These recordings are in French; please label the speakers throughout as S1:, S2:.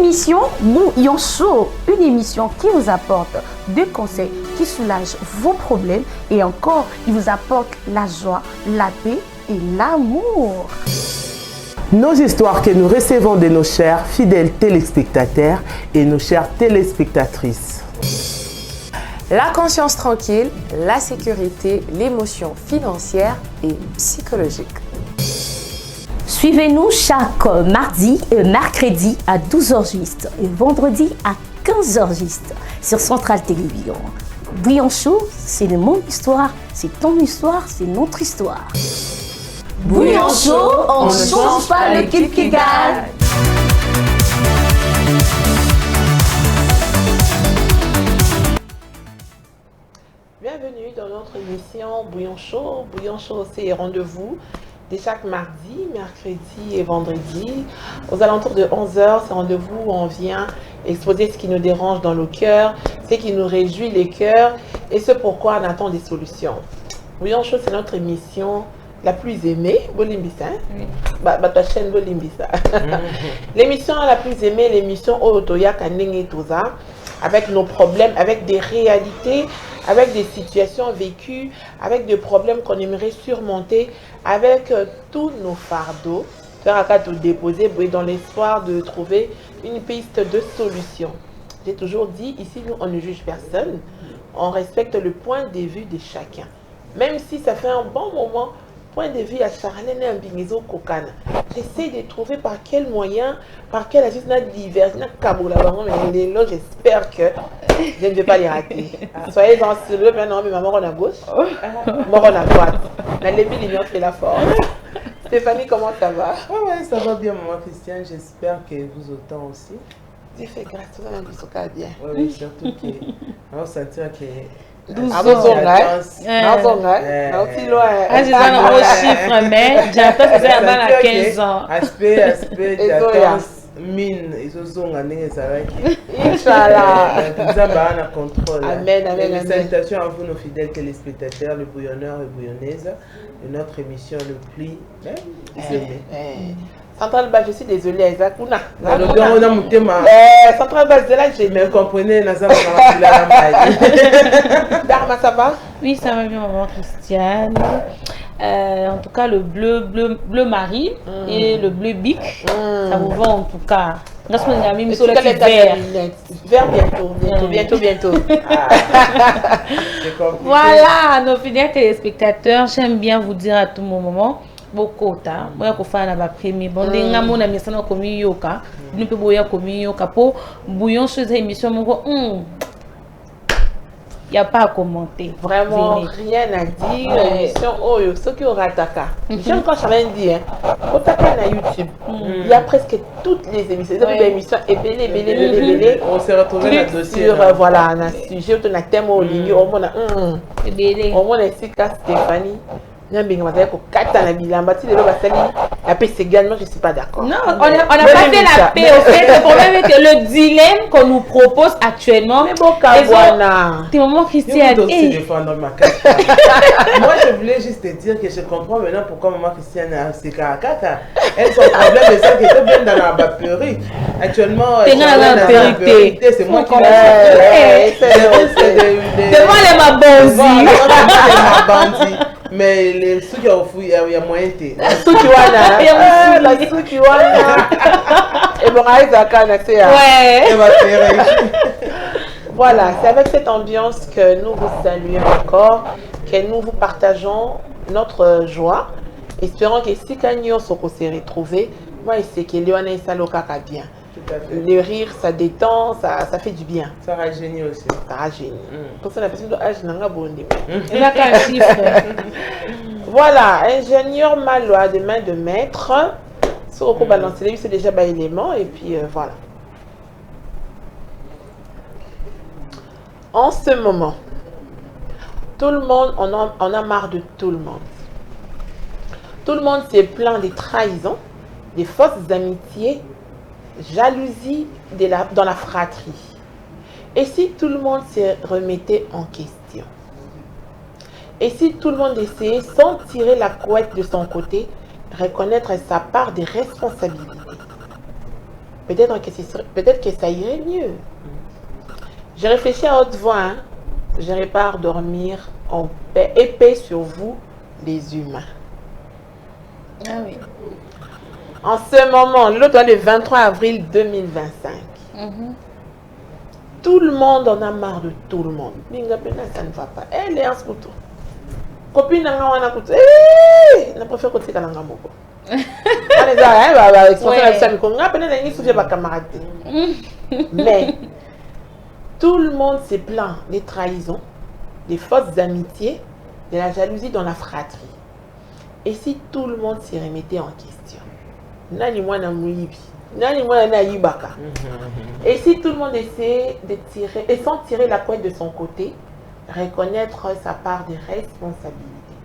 S1: émission Bouillon Chaud, une émission qui vous apporte des conseils qui soulagent vos problèmes et encore, il vous apporte la joie, la paix et l'amour.
S2: Nos histoires que nous recevons de nos chers fidèles téléspectateurs et nos chères téléspectatrices.
S3: La conscience tranquille, la sécurité, l'émotion financière et psychologique.
S1: Suivez-nous chaque mardi et mercredi à 12h juste et vendredi à 15h juste sur Centrale Télévision. Bouillon Chaud, c'est mon histoire, c'est ton histoire, c'est notre histoire. Bouillon Chaud, on ne change pas l'équipe qui gagne.
S4: Bienvenue dans notre émission Bouillon Chaud. Bouillon Chaud, c'est rendez-vous de chaque mardi, mercredi et vendredi. Aux alentours de 11h, c'est rendez-vous où on vient exposer ce qui nous dérange dans le cœur, ce qui nous réjouit les cœurs et ce pourquoi on attend des solutions. Bouillon Chaud, c'est notre émission la plus aimée, Bolimbisa. Oui. Ta chaîne Bolimbisa. L'émission la plus aimée, l'émission Otoya Kanenge Toza, avec nos problèmes, avec des réalités, avec des situations vécues, avec des problèmes qu'on aimerait surmonter, avec tous nos fardeaux, faire à cas de déposer dans l'espoir de trouver une piste de solution. J'ai toujours dit, ici, nous, on ne juge personne, on respecte le point de vue de chacun. Même si ça fait un bon moment, point de vue à Charlène et Mbingizo Kokana. J'essaie de trouver par quel moyen, par quel astuce, divers, mais j'espère que je ne vais pas les rater. Soyez dans ce lieu, maintenant, mais maman on à gauche, moi on à droite. La lébi l'union fait la force. Stéphanie, comment ça va?
S2: Oui, ça va bien, maman Christiane. J'espère que vous autant aussi.
S4: Dieu fait grâce, tout le monde va bien.
S2: Oui, surtout que on va sentir que.
S4: J'ai un gros
S5: chiffre, mais j'attends que ça va à 15 ans.
S2: Aspect d'attente, mine, ils ont gagné ça.
S4: Inch'Allah.
S2: Nous avons un contrôle.
S4: Amen, amen.
S2: Salutations à vous, nos fidèles téléspectateurs, les bouillonneurs et bouillonnaises, de notre émission le plus aimé.
S4: Centrale Base, je suis désolée, Isaac. Centrale Base, de là, j'ai
S2: me comprenez, Dharma,
S4: ça va?
S5: Oui, ça va bien, maman Christiane. En tout cas, le bleu marine et le bleu bic, ça vous va en tout cas.
S4: Vert bientôt.
S5: Voilà, nos fidèles téléspectateurs, j'aime bien vous dire à tout moment. Beaucoup moi ko fa na ba premier bon denga mona misana ko miyoka nous peut boya ko miyoka po bouillon chose émission moko y a pas à commenter
S4: vraiment rien à dire émission oyo ce qui aura attaqué j'aime quand j'avais dit au taper na YouTube il y a presque toutes les émissions belé
S2: on s'est retrouvé dans le dossier
S4: sur voilà un sujet on a thème au ligne au moins Stéphanie. La paix c'est également, je ne suis pas d'accord.
S5: Non, on n'a pas fait la paix. Au fait, le problème est que le dilemme qu'on nous propose actuellement,
S2: tes moments Christiane. Moi, je voulais juste te dire que je comprends maintenant pourquoi maman Christiane a ses caractères. Elle, son problème, c'est ça qui est bien dans la perruque. Actuellement,
S5: c'est moi qui l'ai fait. Devant les mabonzi.
S2: Mais les sous qui ont fouillé, il y a moyen de.
S4: La sous qui et mon voilà, c'est avec cette ambiance que nous vous saluons encore, que nous vous partageons notre joie. Espérons que si Kanyo Soko s'est retrouvé, moi, c'est que Léoné Saloka va bien. Le rire, ça détend, ça fait du bien.
S2: Ça rajeunit aussi.
S4: Ça rajeunit. Pour ça, on a besoin de âge n'a bonne.
S5: Il a qu'un chiffre.
S4: Voilà, ingénieur Malois de main de maître. Sur le balancer, c'est déjà bas élément et puis voilà. En ce moment, tout le monde, on a marre de tout le monde. Tout le monde s'est plaint des trahisons, des fausses amitiés, jalousie dans la fratrie. Et si tout le monde se remettait en question? Et si tout le monde essayait, sans tirer la couette de son côté, reconnaître sa part de responsabilité? peut-être que ça irait mieux. J'ai réfléchi à haute voix, hein. Je répare dormir en paix, épais sur vous, les humains.
S5: Ah oui.
S4: En ce moment, le 23 avril 2025, tout le monde en a marre de tout le monde. Ça ne va pas. Elle est en scooter. Copine n'a pas de elle préfère côté Kalanga Moko. Mais tout le monde se plaint des trahisons, des fausses amitiés, de la jalousie dans la fratrie. Et si tout le monde se remettait en question? Nani mwana muibi, nani mwana na yibaka. Et si tout le monde essaie de tirer, et sans tirer la couette de son côté, reconnaître sa part de responsabilité.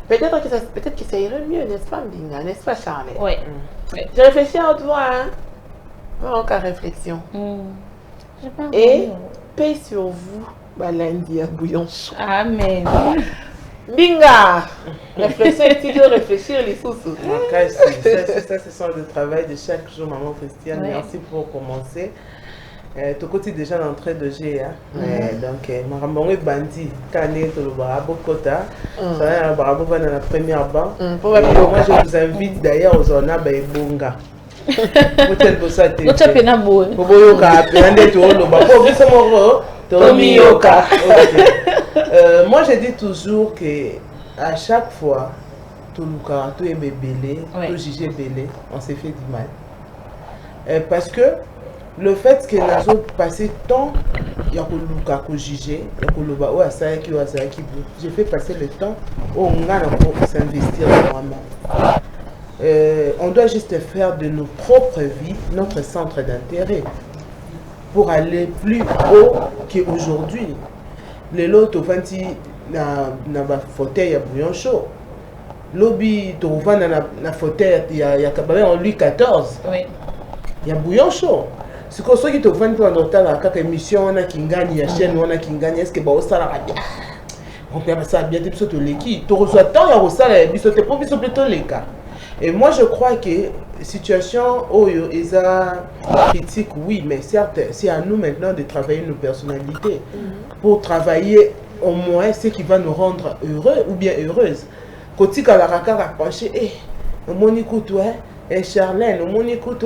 S4: Peut-être que ça irait mieux, n'est-ce pas, Mbinga, n'est-ce pas, Charlotte?
S5: Oui.
S4: J'ai réfléchi à haute voix, hein. Encore réflexion. Et paix sur vous, lundi à bouillon chaud.
S5: Amen.
S4: Binga! Réfléchir, tu dois réfléchir les sous-sous.
S2: Ça, ce sont le travail de chaque jour, maman Christiane.
S5: Ouais.
S2: Merci pour commencer. Tu côté déjà l'entrée de G. Donc, Marambongue Bandi, Kane, Tolobarabo Kota. Ça va dans Barabo dans la première banque. Moi, je vous invite d'ailleurs aux Zona Baibonga. Peut-être que ça t'est.
S5: Votre pena boue.
S2: Moi, je dis toujours que à chaque fois, tout est bébélé, tout jugé bélé, on s'est fait du mal. Parce que le fait que nous avons passé tant, il y a que juger, j'ai fait passer le temps où on a pour s'investir dans moi-même. On doit juste faire de nos propres vies notre centre d'intérêt pour aller plus haut qu'aujourd'hui. Les lots, tu vas dans fauteuil à bouillon chaud. Lobby, tu vas dans fauteuil, il y a en Louis XIV.
S5: Oui.
S2: Il y a bouillon chaud. C'est comme ça que tu vas dans la émission, on a qui gagne, il y a chaîne, on a qui gagne. Est-ce que ça va bien? On peut faire ça bien, tu peux te l'équipe. Tu reçois tant, il y a ça, tu peux plutôt les cas. Et moi, je crois que situation où il y a critique, oui, mais certes, c'est à nous maintenant de travailler nos personnalités pour travailler au moins ce qui va nous rendre heureux ou bien heureuses. Quand tu as la raka à pencher, mon écoute, Charlène, mon écoute,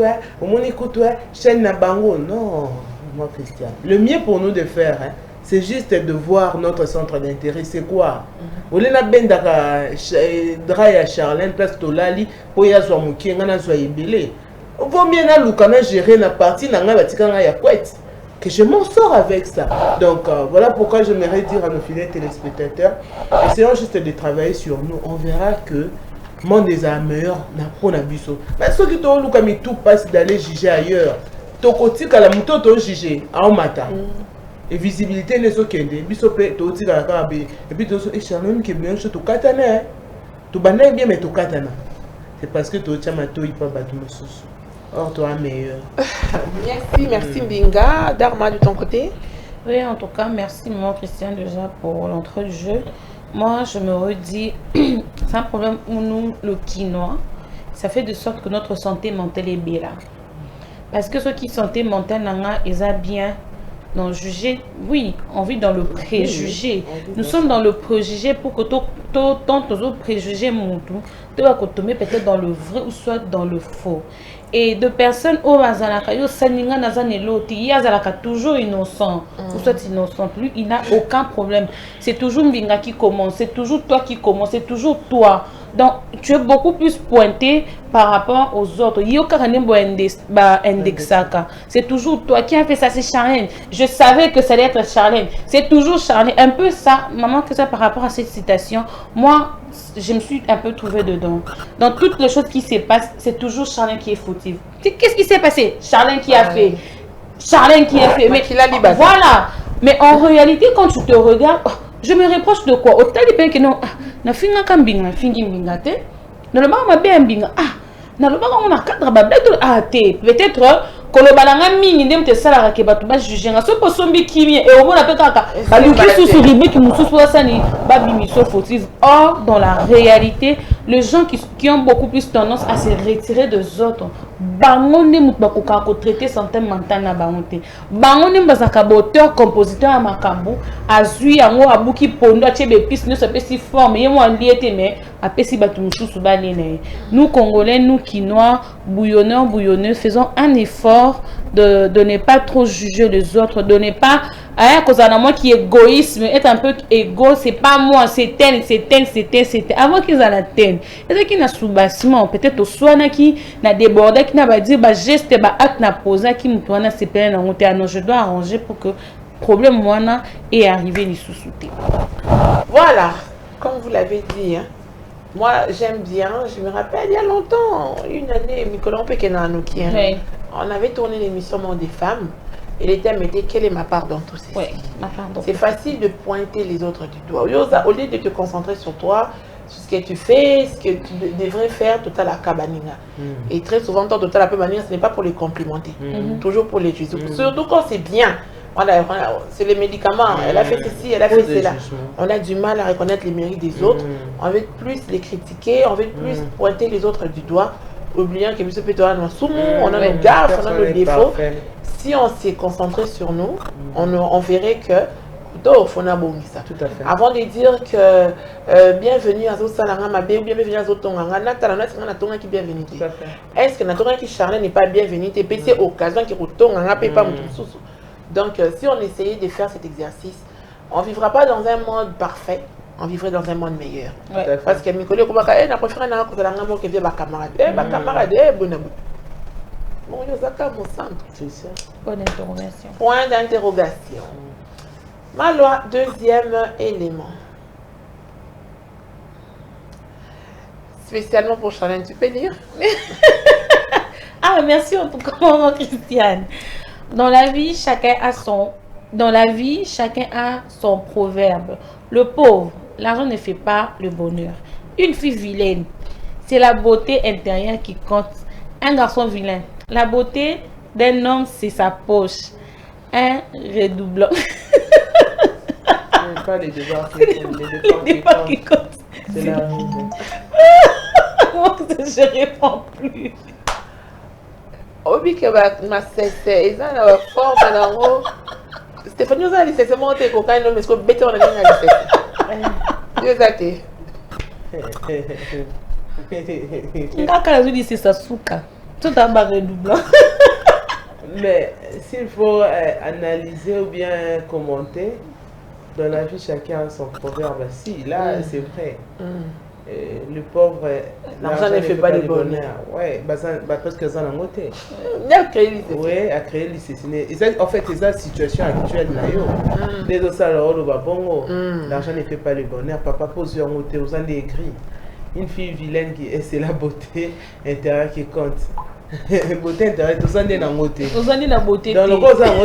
S2: chaîne na bango. Non, moi, Christian. Le mieux pour nous de faire, c'est juste de voir notre centre d'intérêt. C'est quoi? On a ben à Charlène, place Tolali, pour y avoir mon qui en a soyé vaut mieux gérer la partie que je m'en sors avec ça. Donc voilà pourquoi j'aimerais dire à nos fidèles téléspectateurs, essayons juste de travailler sur nous. On verra que le monde des meilleur n'a pas d'abisso. Mais ceux qui ont tout passe d'aller juger ailleurs. Tokoti kala muto to juger en matin. Et visibilité les autres qui bisope to ti kala ka be et puis to e Charlène qui bien chose to katana. To banay bien mais to katana. C'est parce que to chama to ipa batu mosusu. Or toi meilleur.
S4: Merci Mbinga. Dharma de ton côté?
S5: Oui, en tout cas, merci maman Christiane déjà pour l'entrée du jeu. Moi, je me redis, c'est un problème où nous, le quinoa, ça fait de sorte que notre santé mentale est bien là. Parce que ceux qui santé mentale, ils ont bien dans juger. Oui, on vit dans le préjugé. Nous sommes dans le préjugé pour que tant autres préjugés montent. Tu vas tomber peut-être dans le vrai ou soit dans le faux. Et de personnes au Mazalaka, toujours innocent, ou soit innocent, lui, il n'a aucun problème. C'est toujours Mbinga qui commence, c'est toujours toi qui commence, c'est toujours toi. Donc, tu es beaucoup plus pointé par rapport aux autres. C'est toujours toi qui as fait ça, c'est Charlène. Je savais que ça allait être Charlène. C'est toujours Charlène. Un peu ça, maman, que ça par rapport à cette citation. Moi, je me suis un peu trouvée dedans. Dans toutes les choses qui se passent, c'est toujours Charlène qui est fautive. Qu'est-ce qui s'est passé? Charlène qui a fait. Charlène qui a fait. Mais voilà. Mais en réalité, quand tu te regardes, je me reproche de quoi? Autant de peine que non. Na finga kambinga, fingi mbinga te. Na le ma bien mbinga. Na le on a quatre bablettes te. Peut-être kolobalanga mingi ndem te sala ke batu ba juger nga so posombi kimi et au moins pe kaka ba luki sous ribi ki mususu wasani ba bimiso fautive. Or dans la réalité les gens qui ont beaucoup plus tendance à se retirer des autres, bangonne mutbakoka ko traiter santé mentale na bangote. Bangonne bazaka auteur compositeur à makambo, azui yango abuki pondo chebe piste ne s'appelle si forme yemo liete mais apesi batu mususu balene. Nous Congolais, nous Quinois, bouillonneurs, faisons un effort de ne pas trop juger les autres, de ne pas à cause d'un moi qui est égoïsme, être un peu égo, c'est pas moi, c'est tel. Avant qu'ils aient la tête, et qui n'a sous-bassement, peut-être au soin qui n'a débordé, qui n'a pas dit, bah geste, bah acte n'a posé, qui me tourne à ses peines en monter. Non, je dois arranger pour que problème moi est arrivé ni sous-souté.
S4: Voilà, comme vous l'avez dit, hein. Moi j'aime bien, je me rappelle il y a longtemps, une année, Nicolas Pekenanoki, hein, on avait tourné l'émission Monde des femmes. Et le thème était quelle est ma part dans tout ça. C'est facile de pointer les autres du doigt. Au lieu de te concentrer sur toi, sur ce que tu fais, ce que tu devrais faire, total à Kabanina. Et très souvent, total à Kabanina, ce n'est pas pour les complimenter, toujours pour les juger. Surtout quand c'est bien. Voilà, c'est les médicaments, elle a fait ceci, elle a fait cela. On a du mal à reconnaître les mérites des autres. On veut plus les critiquer, on veut plus pointer les autres du doigt, oubliant que M. Pétoran, on a nos gaffes, on a nos défauts. Si on s'est concentré sur nous, on verrait que tout à fait. Avant de dire que bienvenue à Zosalanga Mabé ou bienvenue à Zotonganga, Natalana qui bienvenue. Est-ce que Natonga qui charnait n'est pas bienvenue? Et puis c'est occasion qui retourne, on pas donc si on essayait de faire cet exercice, on ne vivra pas dans un monde parfait, on vivrait dans un monde meilleur. Parce que mes collègues, on a préféré que vienne ma camarade. Ma camarade est bonne. Bon, mon centre.
S5: C'est ça. Bonne interrogation.
S4: Point d'interrogation. Ma loi, deuxième élément. Spécialement pour Charlène, tu peux lire?
S5: Ah, merci en tout cas, maman Christiane. Dans la vie, chacun a son proverbe. Le pauvre, l'argent ne fait pas le bonheur. Une fille vilaine, c'est la beauté intérieure qui compte. Un garçon vilain, la beauté d'un homme, c'est sa poche. Un redoublant.
S2: Pas les débats qui comptent. C'est la
S5: Moi, je réponds plus.
S4: Obi que ma c'est ils ont la forme dans Stéphanie nous a dit c'est monté cocaïne mais ce que bête on a dit Dieu zate
S5: Ngaka dit c'est ça souka tout à bas redoublant.
S2: Mais s'il faut analyser ou bien commenter, dans la vie chacun a son proverbe. Si, là c'est vrai. Le pauvre,
S4: l'argent ne fait pas le bonheur.
S2: Oui, parce que ça n'a pas été. Oui, à créer l'ICC. En fait, c'est la situation actuelle. Les autres, l'argent ne fait pas le bonheur. Papa pose un côté, vous en avez écrit. Une fille vilaine, c'est la beauté intérieure qui compte. Beauté intérieure, tout ça n'est pas beauté. Dans le cas, ça au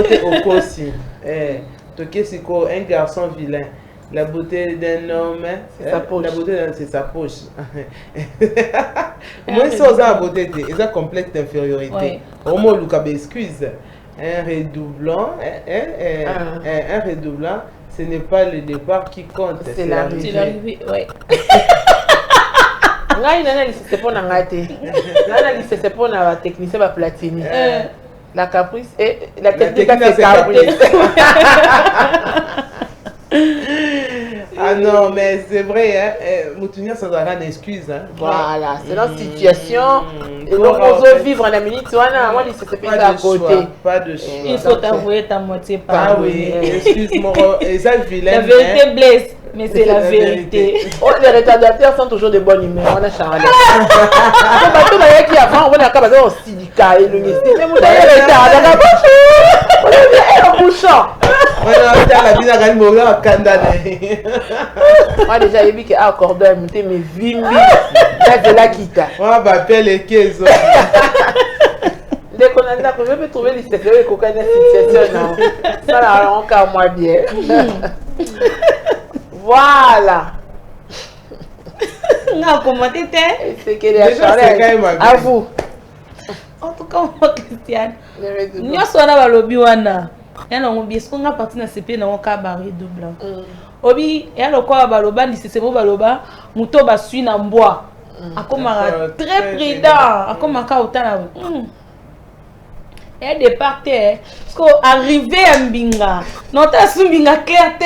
S2: aussi. Un garçon vilain. La beauté d'un homme, c'est sa poche. La beauté c'est sa poche. Moi, si on a la beauté, c'est un complexe d'infériorité. Au moins, Lucas excuse. Un redoublant, ce n'est pas le départ qui compte.
S5: C'est l'arrivée. Oui.
S4: C'est pour la technicien va platiner. La caprice et la technique c'est caprice.
S2: Ah non, mais c'est vrai, hein, Moutounias, ça doit avoir une excuse. Hein.
S4: Voilà, c'est notre situation. Et donc, on doit vivre en Amérique, moi, il s'est fait à côté.
S2: Pas de choix.
S5: Il faut t'avouer ta moitié.
S2: Ah oui, excuse-moi, et ça, vilain.
S5: La vérité blesse, mais c'est la vérité.
S4: Les retardateurs sont toujours de bonne humeur. On a Charlotte. On a qui avant, on a capable de silica et le ministère. Mais vous avez les retardateurs. On a un bouchon. Moi déjà j'ai vu que accordé à monter mes vimbi de la quitta.
S2: Moi m'appelle les caisses.
S4: Dès qu'on a dit que je peux trouver les secrets et qu'aucune situation ça là encore moi bien. Voilà.
S5: On a commenté
S4: c'est que les Charles à vous.
S5: En tout cas moi Christiane. Nous sommes dans le lobby wana. Yana ngobi est-ce qu'on a parti na CP na cabaret double. Obi ya lokwa baloba ni c'est bon baloba muto ba sui na mbwa. akomaka très prudent, akomaka otala. Et départ parce que arrivé à Mbinga, nota su Mbinga clair te,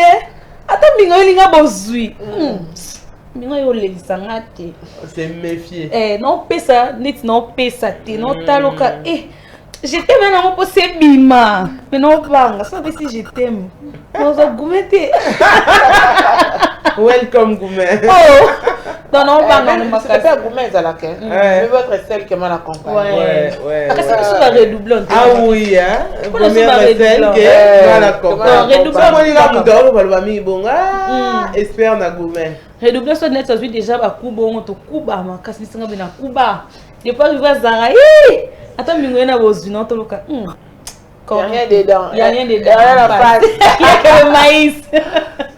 S5: ata Mbinga yolinga bozui. Mbinga yolelisa ngate.
S2: C'est méfier.
S5: Non pesa, net non pesa te, non taloka je t'aime maintenant pour ces bima. Mais non banga, ça veut dire si je t'aime. Nous avons goumé.
S2: Welcome Goumé.
S5: Oh. Non banga,
S4: non c'est pas Goumé à laquelle. Mais votre celle qui m'a accompagné.
S2: Ouais.
S5: Qu'est-ce que ça va redoubler?
S2: Ah oui hein. Première celle qui m'a accompagné. Redoubler moi il a mon ba mi bonga. Espère na Goumé.
S5: Redoubler ça net ça déjà ba kubo on to kuba ma kasi singa bina kuba. Depuis arrivé à Zara. Attends, mais il y a un peu de
S4: il n'y a rien dedans.
S5: Il n'y a rien dedans.
S4: Il n'y a rien à faire.
S5: Il n'y a que le maïs.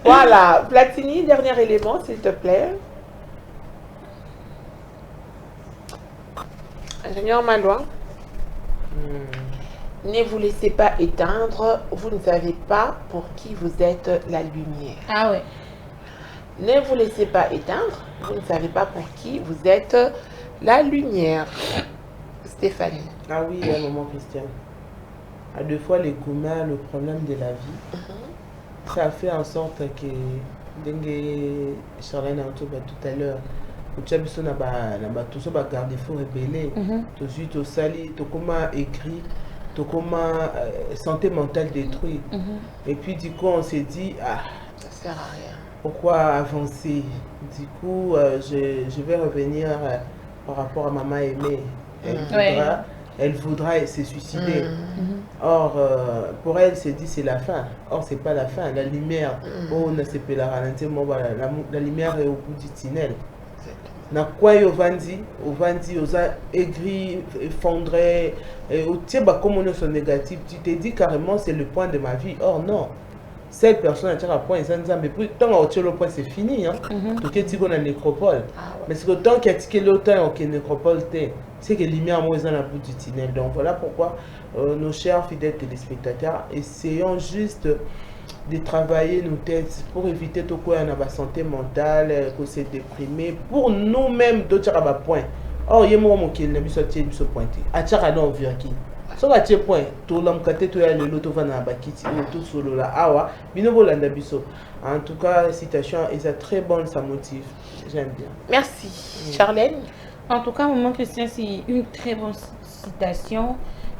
S4: Voilà. Platini, dernier élément, s'il te plaît. Ingénieur Malouin. Ne vous laissez pas éteindre. Vous ne savez pas pour qui vous êtes la lumière.
S5: Ah ouais.
S4: Ne vous laissez pas éteindre. Vous ne savez pas pour qui vous êtes la lumière. Stéphanie.
S2: Ah oui, un moment Christian. À deux fois les Goumins, le problème de la vie, ça a fait en sorte que Dengue Charlène a tout à l'heure. Tu as vu ça tout ça garde-fou rebellé, tout suite au sali, tout comment écrit, tout comment santé mentale détruite. Et puis du coup on s'est dit
S4: ça sert à rien.
S2: Pourquoi avancer? Du coup je vais revenir par rapport à maman aimée. Elle voudra se suicider. Or, pour elle, c'est dit c'est la fin. Or, c'est pas la fin. La lumière, on ne sait pas la ralentir. La lumière est au bout du tunnel. Na quoi au vandi, aux aigris, effondrés, au tiers comme on est négatif. Tu te dis carrément c'est le point de ma vie. Or non. Cette personne a un point, mais puis tant que le point c'est fini, donc tu es dans la nécropole. Mais c'est que tant qu'il y a ticket l'automne au nécropole, c'est que lumière moins dans la bout du tunnel. Donc voilà pourquoi nos chers fidèles téléspectateurs, essayons juste de travailler nos têtes pour éviter tout quoi on a la santé mentale, qu'on s'est déprimé, pour nous-mêmes d'autres à point. Or il y a mon qui n'a pas sorti ce pointé. À chaque non qui. So à ce point, tout l'homme qui tu as le lot va na bakiti tout solo là awa bino bolanda biso. En tout cas, citation est très bonne, ça motive. J'aime bien.
S4: Merci. Charlène.
S5: En tout cas, maman Christian, c'est une très bonne citation.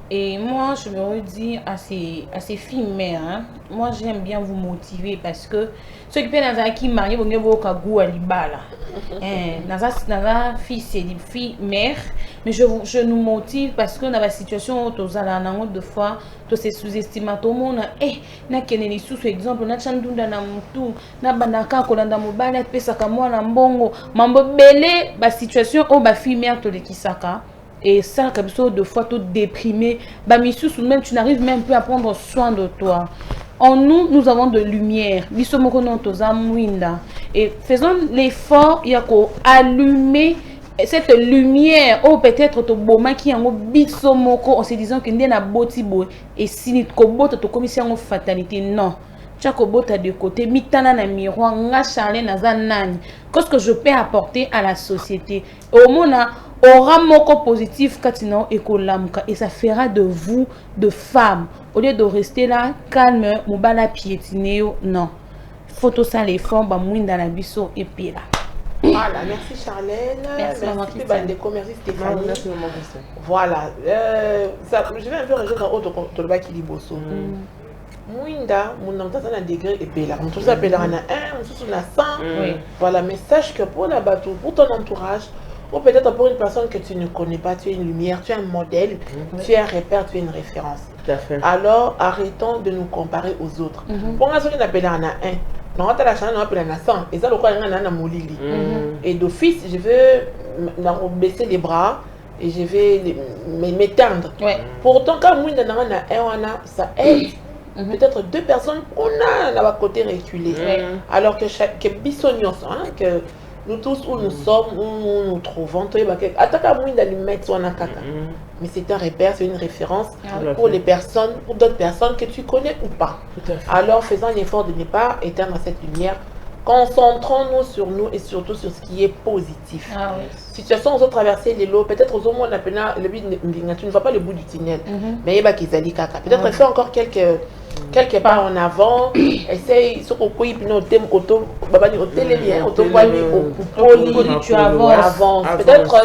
S5: Et moi, je me redis à ces filles mères, moi j'aime bien vous motiver parce que ceux qui peuvent dans qui marient, vous avez goût à l'ibala. Dans fille, c'est des filles mères, mais je nous motive parce que dans la situation où nous allons de fois, tous ces sous-estimés, tout le monde, na keneni sous exemple, na chandunda na mutu, na bandaka kolanda mobile, pesa kamwa na mbongo, mambo belé, ba situation où ba fille mère to le kisaka. Et ça, comme ça, de fois, tout déprimé. Même tu n'arrives même plus à prendre soin de toi. En nous, nous avons de lumière. Et faisons l'effort, il y a qu'à allumer cette lumière. Ou peut-être au moment qui est en bisomoko en se disant que n'est pas botibo. Et si nous avons comme si on fatalité, non. Chaque botte a de côté, mitana na miroir, nga charler na zanani. Qu'est-ce que je peux apporter à la société? Au monde aura moko positif katina ekolamka et ça fera de vous de femmes au lieu de rester là calme mobala piétineo non. Photo ça les femmes ba mwinda na biso et puis là.
S4: Voilà, merci Charlène. Merci merci Stéphanie.
S2: Merci maman Christian.
S4: Voilà, je vais un peu rejoindre dans autre toloba qui liboso. Mwinda, mon nom a un degré et puis là, on tous appelle en a 1, on tous a 100. Voilà, mais sache que pour la bateau, pour ton entourage, ou peut-être pour une personne que tu ne connais pas, tu es une lumière, tu es un modèle, tu es un repère, tu es une référence.
S2: Tout à fait.
S4: Alors, arrêtons de nous comparer aux autres. Pour moi, ce qu'on appelle en a 1, non, tu as la chance, on appelle en a 100. Et ça, le quoi, on a un molili. Et d'office, je vais baisser les bras et je vais m'éteindre. Pourtant, quand on a 1, ça aide. Peut-être 2 personnes qu'on a à côté reculé. Alors que que nous tous où nous sommes, où nous nous trouvons, mais c'est un repère, c'est une référence pour les personnes, pour d'autres personnes que tu connais ou pas. Alors faisons l'effort de ne pas éteindre cette lumière Concentrons-nous sur nous et surtout sur ce qui est positif.
S5: Ah oui.
S4: Situation, on a traversé les lots, peut-être aux hommes, on a tu ne vois pas le bout du tunnel, mais il y a des caca. Peut-être fais encore quelques pas en avant, essaye, ce qu'on peut au
S5: tu avances.
S4: Peut-être,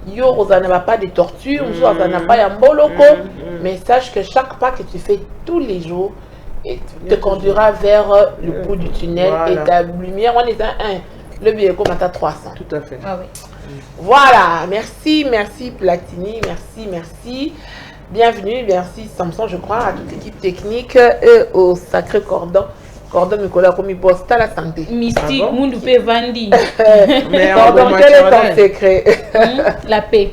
S4: on n'a pas de torture, on n'a pas un boloko, mais sache que chaque pas que tu fais tous les jours te conduira vers le bout du tunnel et ta lumière, on est à 1, le billet comme à 300.
S2: Tout à fait.
S5: Ah oui.
S4: Voilà, merci Platini, merci. Bienvenue, merci Samson, je crois, à toute l'équipe technique et au sacré cordon Nicolas comme il bosse à la santé.
S5: Mystique, Moundoupé Vandi.
S4: Cordon, quel est ton secret?
S5: La paix.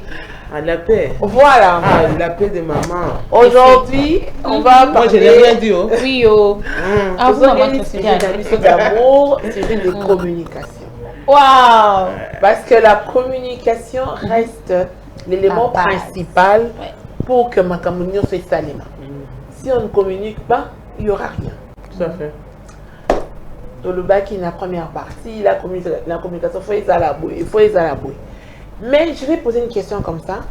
S2: Ah, la paix.
S4: Voilà.
S2: Ah, la paix de maman.
S4: Aujourd'hui, on va parler...
S2: Moi, je n'ai rien dit. Oh.
S5: Oui, oh. Ah, vous m'avez considéré
S4: d'amour, c'est une communication.
S5: Waouh!
S4: Parce que la communication reste l'élément principal pour que ma communion soit salima. Si on ne communique pas, il n'y aura rien.
S2: Tout à fait.
S4: Dans le bac, la première partie, la communication, il faut les alabouer. Mais je vais poser une question comme ça.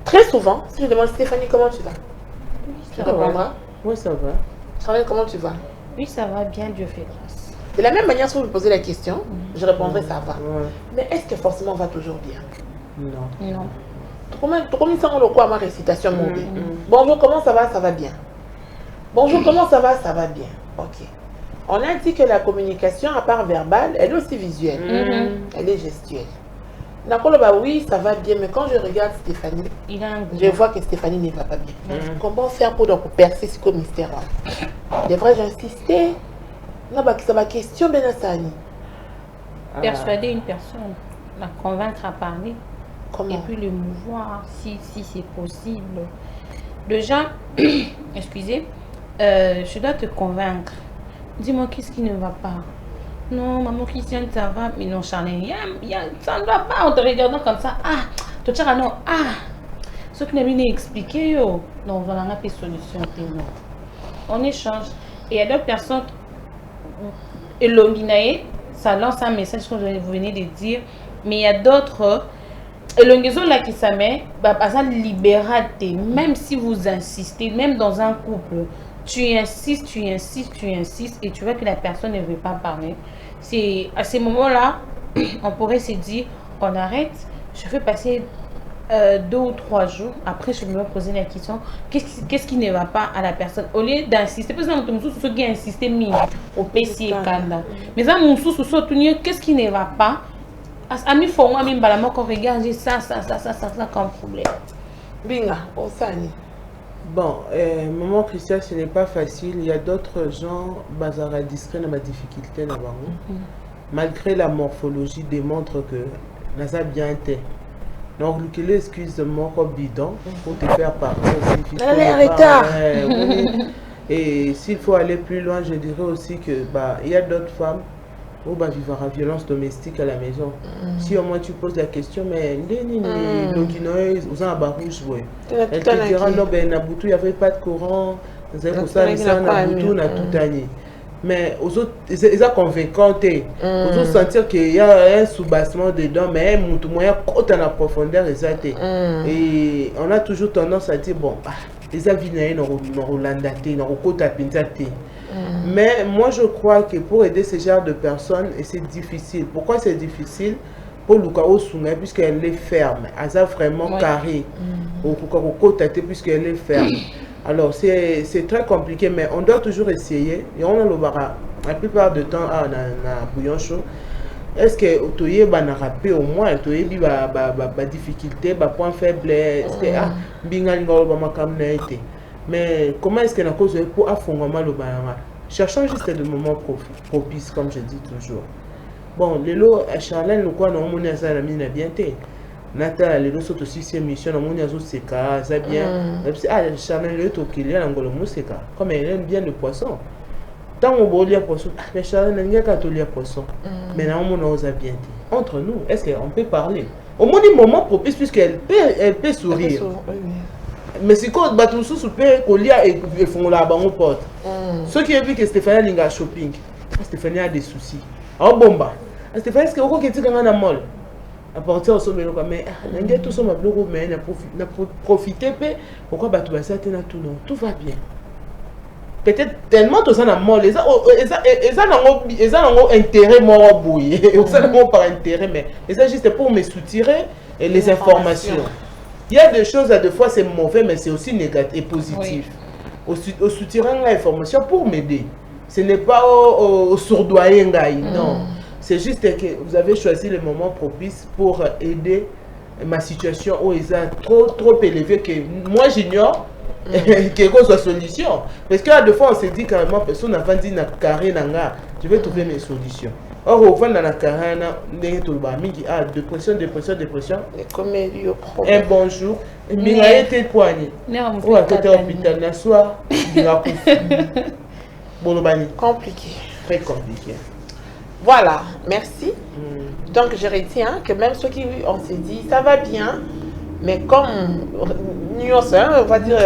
S4: Très souvent, si je demande Stéphanie, comment tu vas? Tu répondras?
S2: Oui, ça va.
S4: Charlène, comment tu vas?
S5: Oui, ça va bien, Dieu fait grâce.
S4: De la même manière, si vous me posez la question, je répondrai ça va.
S2: Ouais.
S4: Mais est-ce que forcément on va toujours bien?
S2: Non.
S5: Non.
S4: Comment ça le quoi ma récitation mon bien? Bonjour, comment ça va? Ça va bien. Bonjour, comment ça va? Ça va bien. Ok. On a dit que la communication, à part verbale, elle est aussi visuelle. Elle est gestuelle. D'accord, bah oui, ça va bien, mais quand je regarde Stéphanie, je vois que Stéphanie ne va pas bien. Comment faire pour percer ce mystère? Devrais-je insister? Non, bah, c'est ma question, Benassani.
S5: Persuader une personne, la convaincre à parler.
S4: Comment?
S5: Et puis le mouvoir, si c'est possible. Déjà, excusez, je dois te convaincre. Dis-moi qu'est-ce qui ne va pas. Non, maman Christiane, ça va. Mais non, Charlène, ça ne va pas. On te regardant comme ça. Ah, tu te dis, non, ah. Ce qui n'a pas expliqué, yo. Non, on va avoir des solutions. On échange. Et il y a d'autres personnes. Et l'onginae, ça lance un message que vous venez de dire. Mais il y a d'autres. Et l'ongaison là qui s'amène, bah, ça libérate. Même si vous insistez, même dans un couple. Tu insistes, et tu vois que la personne ne veut pas parler. C'est à ces moments-là, on pourrait se dire, on arrête, je fais passer 2 ou 3 jours, après je me vais poser la question, qu'est-ce qui ne va pas à la personne? Au lieu d'insister, parce que ceux qui insistent au PC et Kanda. Mais ça, mon sous qu'est-ce qui ne va pas? Ami faut moi même balamon qu'on regarde ça comme problème.
S4: Binga, on s'en
S2: Bon, maman Christiane, ce n'est pas facile. Il y a d'autres gens, bazara discret dans ma difficulté là-bas. Malgré la morphologie démontre que ça bien été. Donc, l'excuse de mon bidon pour te faire partir aussi. Et s'il faut aller plus loin, je dirais aussi que il y a d'autres femmes où vivre la violence domestique à la maison. Si au moins tu poses la question, mais elle te dira non, il n'y avait pas de courant, pour ça, tout année. Mais aux autres, ils sont convaincants, aux autres sentir qu'il y a un soubassement dedans, mais un moyen côte en profondeur, et on a toujours tendance à dire, bon, les avis mais moi je crois que pour aider ce genre de personnes, et c'est difficile. Pourquoi c'est difficile? Pour Lukao Sunga, puisqu'elle est ferme, elle est vraiment carré, puisqu'elle est ferme. Alors c'est très compliqué, mais on doit toujours essayer. Et on a le bara la plupart du temps dans bouillon chaud. Est-ce que tu es rappelé au moins, tu as difficulté, point faible, est-ce que mais comment est-ce qu'elle a cause pour affronter le barama? Cherchons juste des moments propices, comme je dis toujours. Bon, les lots, Charlène, le quoi, non, on a ça, la mine bien été. Nata, les lots sont aussi ces missions, on a aussi ça bien. Ah, Charlène, le tout qu'il y a, on a comme elle aime bien le poisson. Tant on boit le poisson, mais Charlène, il n'y a qu'à tout le poisson. Maintenant, on a bien dit. Entre nous, est-ce qu'on peut parler? Au moins, des moments propices, puisqu'elle peut sourire. Mais si quand bateau sous paix colia et font là-bas on porte. Ceux qui ont vu que Stéphanie a shopping, Stéphanie a des soucis. Oh bomba. Stéphane, est-ce que vous avez dit qu'on a molle? À partir de ce moment, mais on a tout ça, mais on a profité. Pourquoi bah tout ça, tout va bien. Peut-être tellement tout ça n'a molle. Ils ont intérêt mort bouillé. Ils ont par intérêt, mais c'est juste pour me soutirer les informations. Il y a des choses, des fois c'est mauvais, mais c'est aussi négatif et positif. Au soutirant l'information pour m'aider. Ce n'est pas au sourdoyer, non. C'est juste que vous avez choisi le moment propice pour aider ma situation où ils sont trop élevés que moi j'ignore qu'il y ait une solution. Parce que des fois on se dit carrément, personne n'a pas dit carré, je vais trouver mes solutions. Or, au fond, dans la carrière, dépression. Un bon jour, il a été poigné. Ou à côté de l'hôpital, le soir, il a
S4: compliqué.
S2: Très compliqué.
S4: Voilà, merci. Donc, je retiens que même ceux qui, on s'est dit, ça va bien, mais comme nuance, on va dire,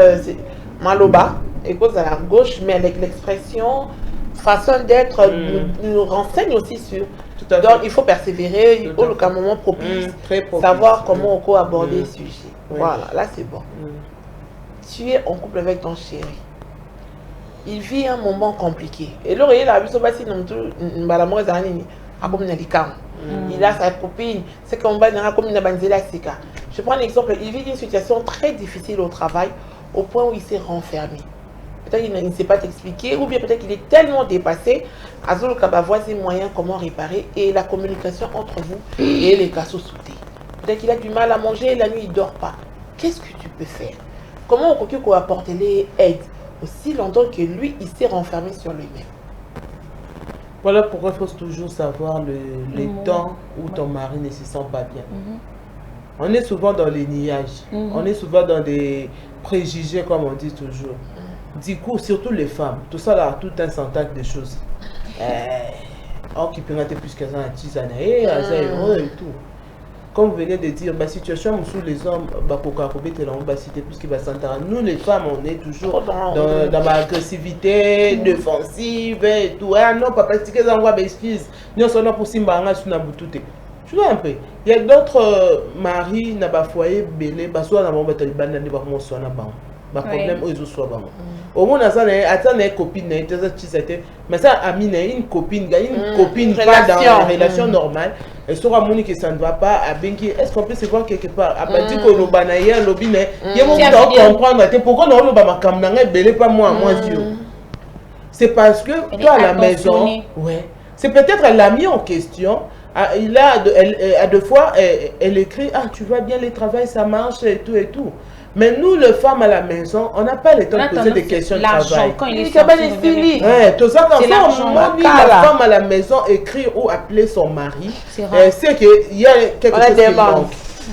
S4: Maloba, et cause à la gauche, mais avec l'expression, façon d'être, nous renseigne aussi sur. Donc, il faut persévérer, il faut le moment propice, savoir comment on peut aborder le sujet. Voilà, là c'est bon. Tu es en couple avec ton chéri. Il vit un moment compliqué. Et là, il a vu son bâtiment, il a sa copine, c'est qu'on va dans comme une banzela sika. Je prends un exemple, il vit une situation très difficile au travail, au point où il s'est renfermé. Peut-être qu'il ne sait pas t'expliquer, ou bien peut-être qu'il est tellement dépassé, Azul Kabavois ses moyens comment réparer, et la communication entre vous et les cas sous-soutés. Peut-être qu'il a du mal à manger, la nuit il ne dort pas. Qu'est-ce que tu peux faire? Comment on peut apporter les aides aussi longtemps que lui, il s'est renfermé sur lui-même?
S2: Voilà pourquoi il faut toujours savoir les temps où ton mari ne se sent pas bien. On est souvent dans les niages, on est souvent dans des préjugés, comme on dit toujours. Du coup, surtout les femmes, tout ça là, tout un centaine de choses. Qui peut être plus qu'à ça, et tout. Comme vous venez de dire, la situation sous les hommes, nous les femmes, on est toujours dans l'agressivité défensive et tout. Ah non, papa, c'est que ça envoie des excuses. Nous sommes là pour Simbanga, tu vois un peu. Il y a d'autres maris dans le foyer, soit dans le problème, ils ont au moins, une copine, mais ça a mis une copine, pas dans une relation normale. Et sur un monde que ça ne va pas, est-ce qu'on peut se voir quelque part? Il faut comprendre pourquoi on pas moi, c'est parce que toi à la maison, c'est peut-être l'ami en question. À deux fois, elle écrit, ah, tu vois bien, le travail, ça marche et tout et tout. Mais nous, les femmes à la maison, on n'a pas le temps de poser des questions de travail.
S5: Quand il est
S2: tout ça, quand la femme à la maison écrit ou appeler son mari, c'est qu'il y a quelque chose qui manque.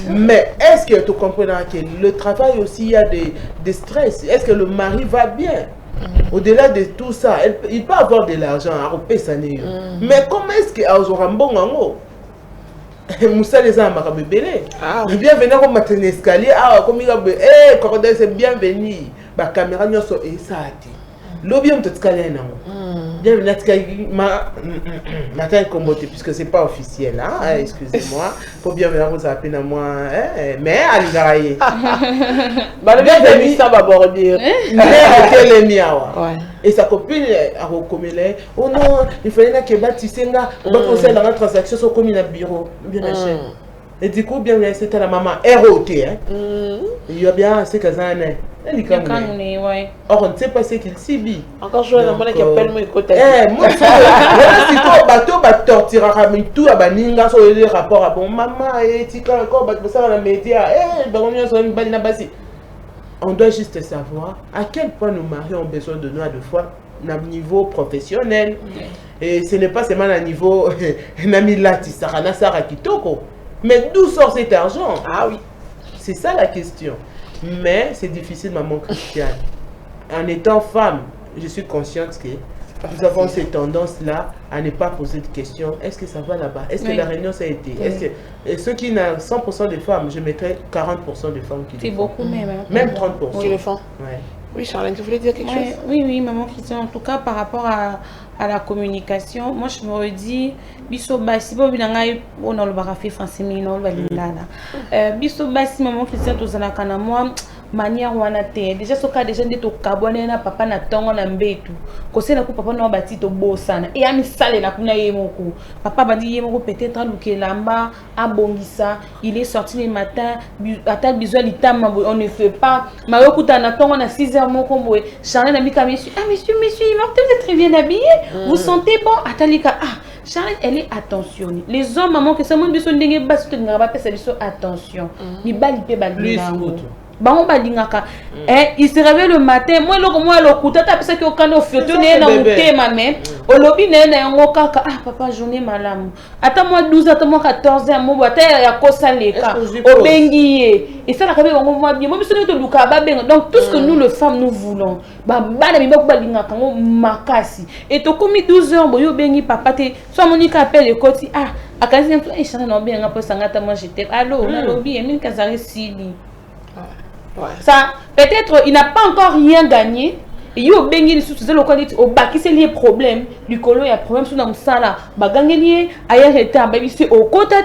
S2: Mais est-ce que tu comprends que le travail aussi, il y a des stress? Est-ce que le mari va bien? Au-delà de tout ça, il peut avoir de l'argent à repayer sa nez. Mais comment est-ce qu'il y a un bon angle? Moussa les a marqué bébé. Bienvenue au matin escalier. Ah, comme il a dit, c'est bienvenue. La caméra n'y a pas et ça a été. L'objet de escalier non. Bienvenue à escalier. Matin comboté puisque c'est pas officiel. Excusez-moi. Pour bienvenue vous appelez à moi. Mais allez garailler. Bienvenue ça va border. Et sa copine a recommandé. Oh non, il fallait que bâtisser là. On va conseiller dans la transaction sur comme il a bureau. Bien cher. Et du coup, bien c'était la maman ROT. Il y a bien assez que ça n'est. Or, on ne sait pas ce qu'il subit.
S4: Encore je vois un qui appelle moi écoute.
S2: Moi, si tu bateau, torturera tout à baninga sur les rapports à bon maman et tu quand encore ça dans les médias. On doit juste savoir à quel point nos maris ont besoin de nous à deux fois à niveau professionnel. Et ce n'est pas seulement à niveau mais d'où sort cet argent? Ah oui, c'est ça la question. Mais c'est difficile, maman Christiane. En étant femme, je suis consciente que nous avons cette tendance-là à ne pas poser de questions. Est-ce que ça va là-bas? Est-ce que la réunion ça a été? Et ceux qui n'ont 100% de femmes, je mettrais 40% de femmes qui le font.
S5: C'est beaucoup même.
S2: Même 30%.
S4: Qui le font. Oui, Charlène, tu voulais dire quelque chose?
S5: Oui, maman Christiane, en tout cas par rapport à la communication, moi je me redis, biso basi, bon, on a le barafé français, mais non, biso basi, maman Christiane, tout ça, moi, manière wana te déjà soka déjà ndeto kabone na papa na tongo na mbetu kosela ku papa no bati to bosana et ami sale na kuna yemoko papa bandi yemoko peut-être alukelamba abongisa il est sorti le matin ata besoin litama on ne fait pas mayokuta na tongo na 6h moko boye Charles na bika monsieur monsieur Martin vous êtes très bien habillé vous sentez bon atalika Charlotte, elle est attentionnée. Les hommes, maman, que ça monte, biso ndenge basu te ngaba pesa biso attention. Ni bali pe bali na. Bango balingaka. Il se réveille le matin, moi le kuta ta pesa que okano fioto ne na mutema mais olobi ne na yango kaka papa journée malamu. Ata moi 12 ata moi 14 ans mo bata ya kosa leka. Obengiye. Et ça la kabe bango moi bien. Moi biso ne to luka ba benga. Donc tout ce que nous les femmes nous voulons. Ba bana bimba ko balingaka ngo makasi. Et to komi 12 ans boyo bengi papa te soit Monique appelle le koti akazi nto eshana na bien ngapo sangata moi j'étais allô na lobby et mine kazari sili. Ça, peut-être, il n'a pas encore rien gagné. Et il y a bengi sous le colis au bas qui c'est lié problème. Du colo il y a problème sous dans ça là. Bagangé ailleurs était un baby c'est au côté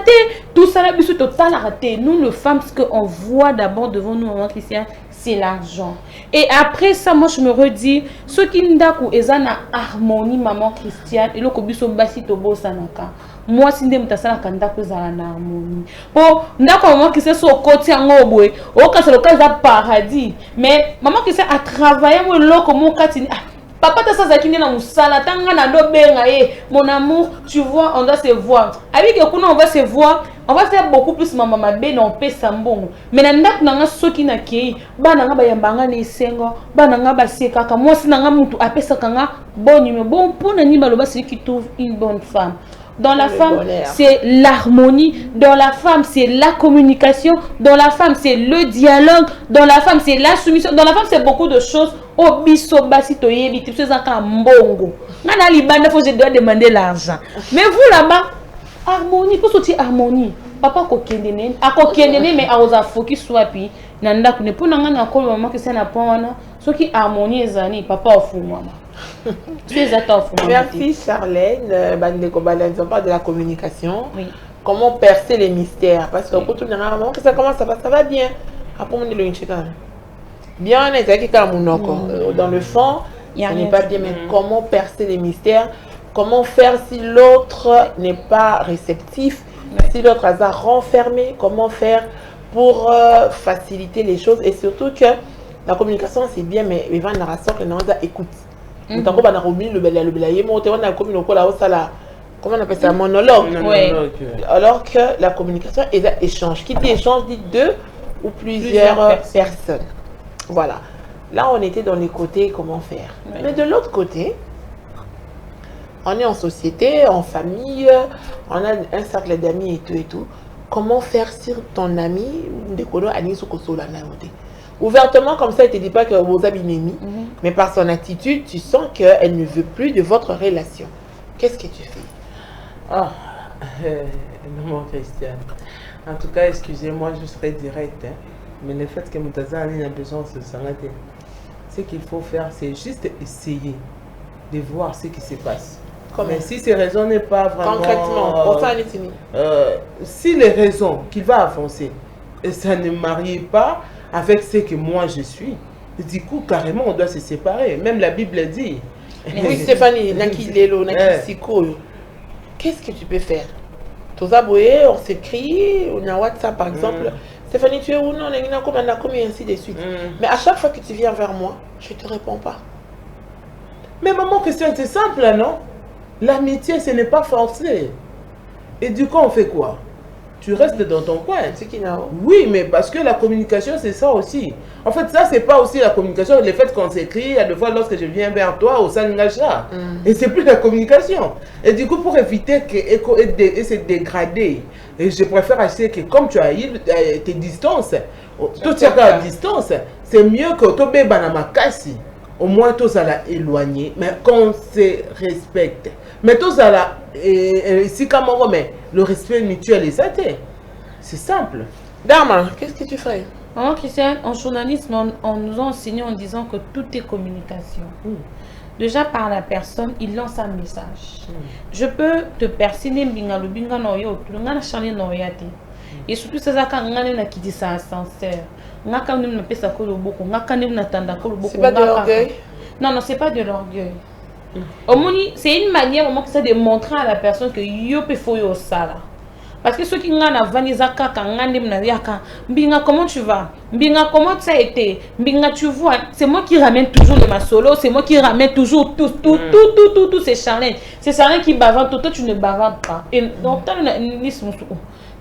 S5: tout ça là bisou total raté. Nous les femmes ce qu'on voit d'abord devant nous maman Christiane c'est l'argent. Et après ça moi je me redis ce qui ndaku ezana harmonie maman Christiane et le kobiso basi to bosanaka. Moi si ndem tasala kanda ko zala na harmonie po ndako maman qui c'est so côté ngobwe o ka c'est le cas paradis mais maman qui c'est à travailler mo loko mon katini papa ta ça qui na musala tanga na do benga mon amour tu vois on doit se voir avec que on va se voir on va faire beaucoup plus maman mabe na on peut sambongo mais na ndako na soki na kei bana nga bayambanga na isengo bana nga baseka ka moi si na nga mutu apesa kanga bon numéro bon pour na ni baloba c'est qui trouve une bonne femme. Dans la femme, c'est l'harmonie. Dans la femme, c'est la communication. Dans la femme, c'est le dialogue. Dans la femme, c'est la soumission. Dans la femme, c'est beaucoup de choses. Obiso basi toyebi tipso zaka mbongo. Ngana libanda faut je dois demander l'argent. Mais vous là-bas, harmonie, faut sortir harmonie. Papa ko kendene, akokendene mais aoza focus soit puis nanda ko ne pour nanga na ko maman que c'est na pona. Ce qui harmonie ezani papa ofu maman.
S4: Merci Charlène. On parle de la communication. Oui. Comment percer les mystères. Parce que pour tout le monde, ça commence, ça va bien. Après, on est le bien, dans le fond, ça n'est pas bien, mais comment percer les mystères? Comment faire si l'autre n'est pas réceptif? Si l'autre a renfermé, comment faire pour faciliter les choses? Et surtout que la communication, c'est bien, mais il va écoute. Comment on appelle ça, monologue. Alors que la communication est un échange. Qui dit échange dit deux ou plusieurs personnes. Voilà. Là, on était dans les côtés comment faire. Mais de l'autre côté, on est en société, en famille, on a un cercle d'amis et tout. Comment faire sur ton ami ouvertement comme ça, il ne te dit pas que vous avez une amie, mais par son attitude, tu sens qu'elle ne veut plus de votre relation. Qu'est-ce que tu fais?
S2: Non, Christiane. En tout cas, excusez-moi, je serai direct. Mais le fait que Moutaza a besoin de s'arrêter, ce qu'il faut faire, c'est juste essayer de voir ce qui se passe. Mais si ces raisons n'est pas vraiment...
S4: Concrètement,
S2: si les raisons qu'il va avancer, et ça ne marie pas avec ce que moi je suis, du coup, carrément, on doit se séparer. Même la Bible dit.
S4: Oui, Stéphanie, qu'est-ce que tu peux faire? On s'écrit, on a WhatsApp par exemple. Stéphanie, tu es où? Non, et ainsi de suite. Mais à chaque fois que tu viens vers moi, je ne te réponds pas.
S2: Mais maman, question, c'est simple, non? L'amitié, ce n'est pas forcé. Et du coup, on fait quoi? Tu restes dans ton coin. Oui, mais parce que la communication, c'est ça aussi. En fait, ça, c'est pas aussi la communication. Le fait qu'on s'écrit, à deux fois, lorsque je viens vers toi, au Sangacha. Et c'est plus la communication. Et du coup, pour éviter que et se dégrader, et je préfère acheter que comme tu as eu tes distances, tout ça à distance, c'est mieux que tu aies Banamakasi. Au moins, tous à la éloigner, mais qu'on se respecte. Mais tous à la ici, comme le respect mutuel est ça. C'est simple.
S4: Dharma, qu'est-ce que tu ferais?
S5: Maman Christiane, en journalisme, on nous a enseigné en disant que tout est communication. Déjà par la personne, il lance un message. Je peux te persiner binga le binga no yo, tu n'as changé no yate. Et surtout ça quand on a qui dit ça sincère. On a quand même pesa ko le beaucoup, on a quand même tanda ko le beaucoup.
S4: C'est pas de l'orgueil.
S5: Non, c'est pas de l'orgueil. C'est une manière vraiment de montrer à la personne que yo peut faut yo sala. Parce que ceux qui ont la vanizaka Mbinga, comment tu vas? Mbinga, comment ça a été? Mbinga, tu vois, c'est moi qui ramène toujours les masolos, c'est moi qui ramène toujours tout ces challenges. C'est challenges qui bavardent, toi tu ne bavardes pas. Et donc, tu as une liste.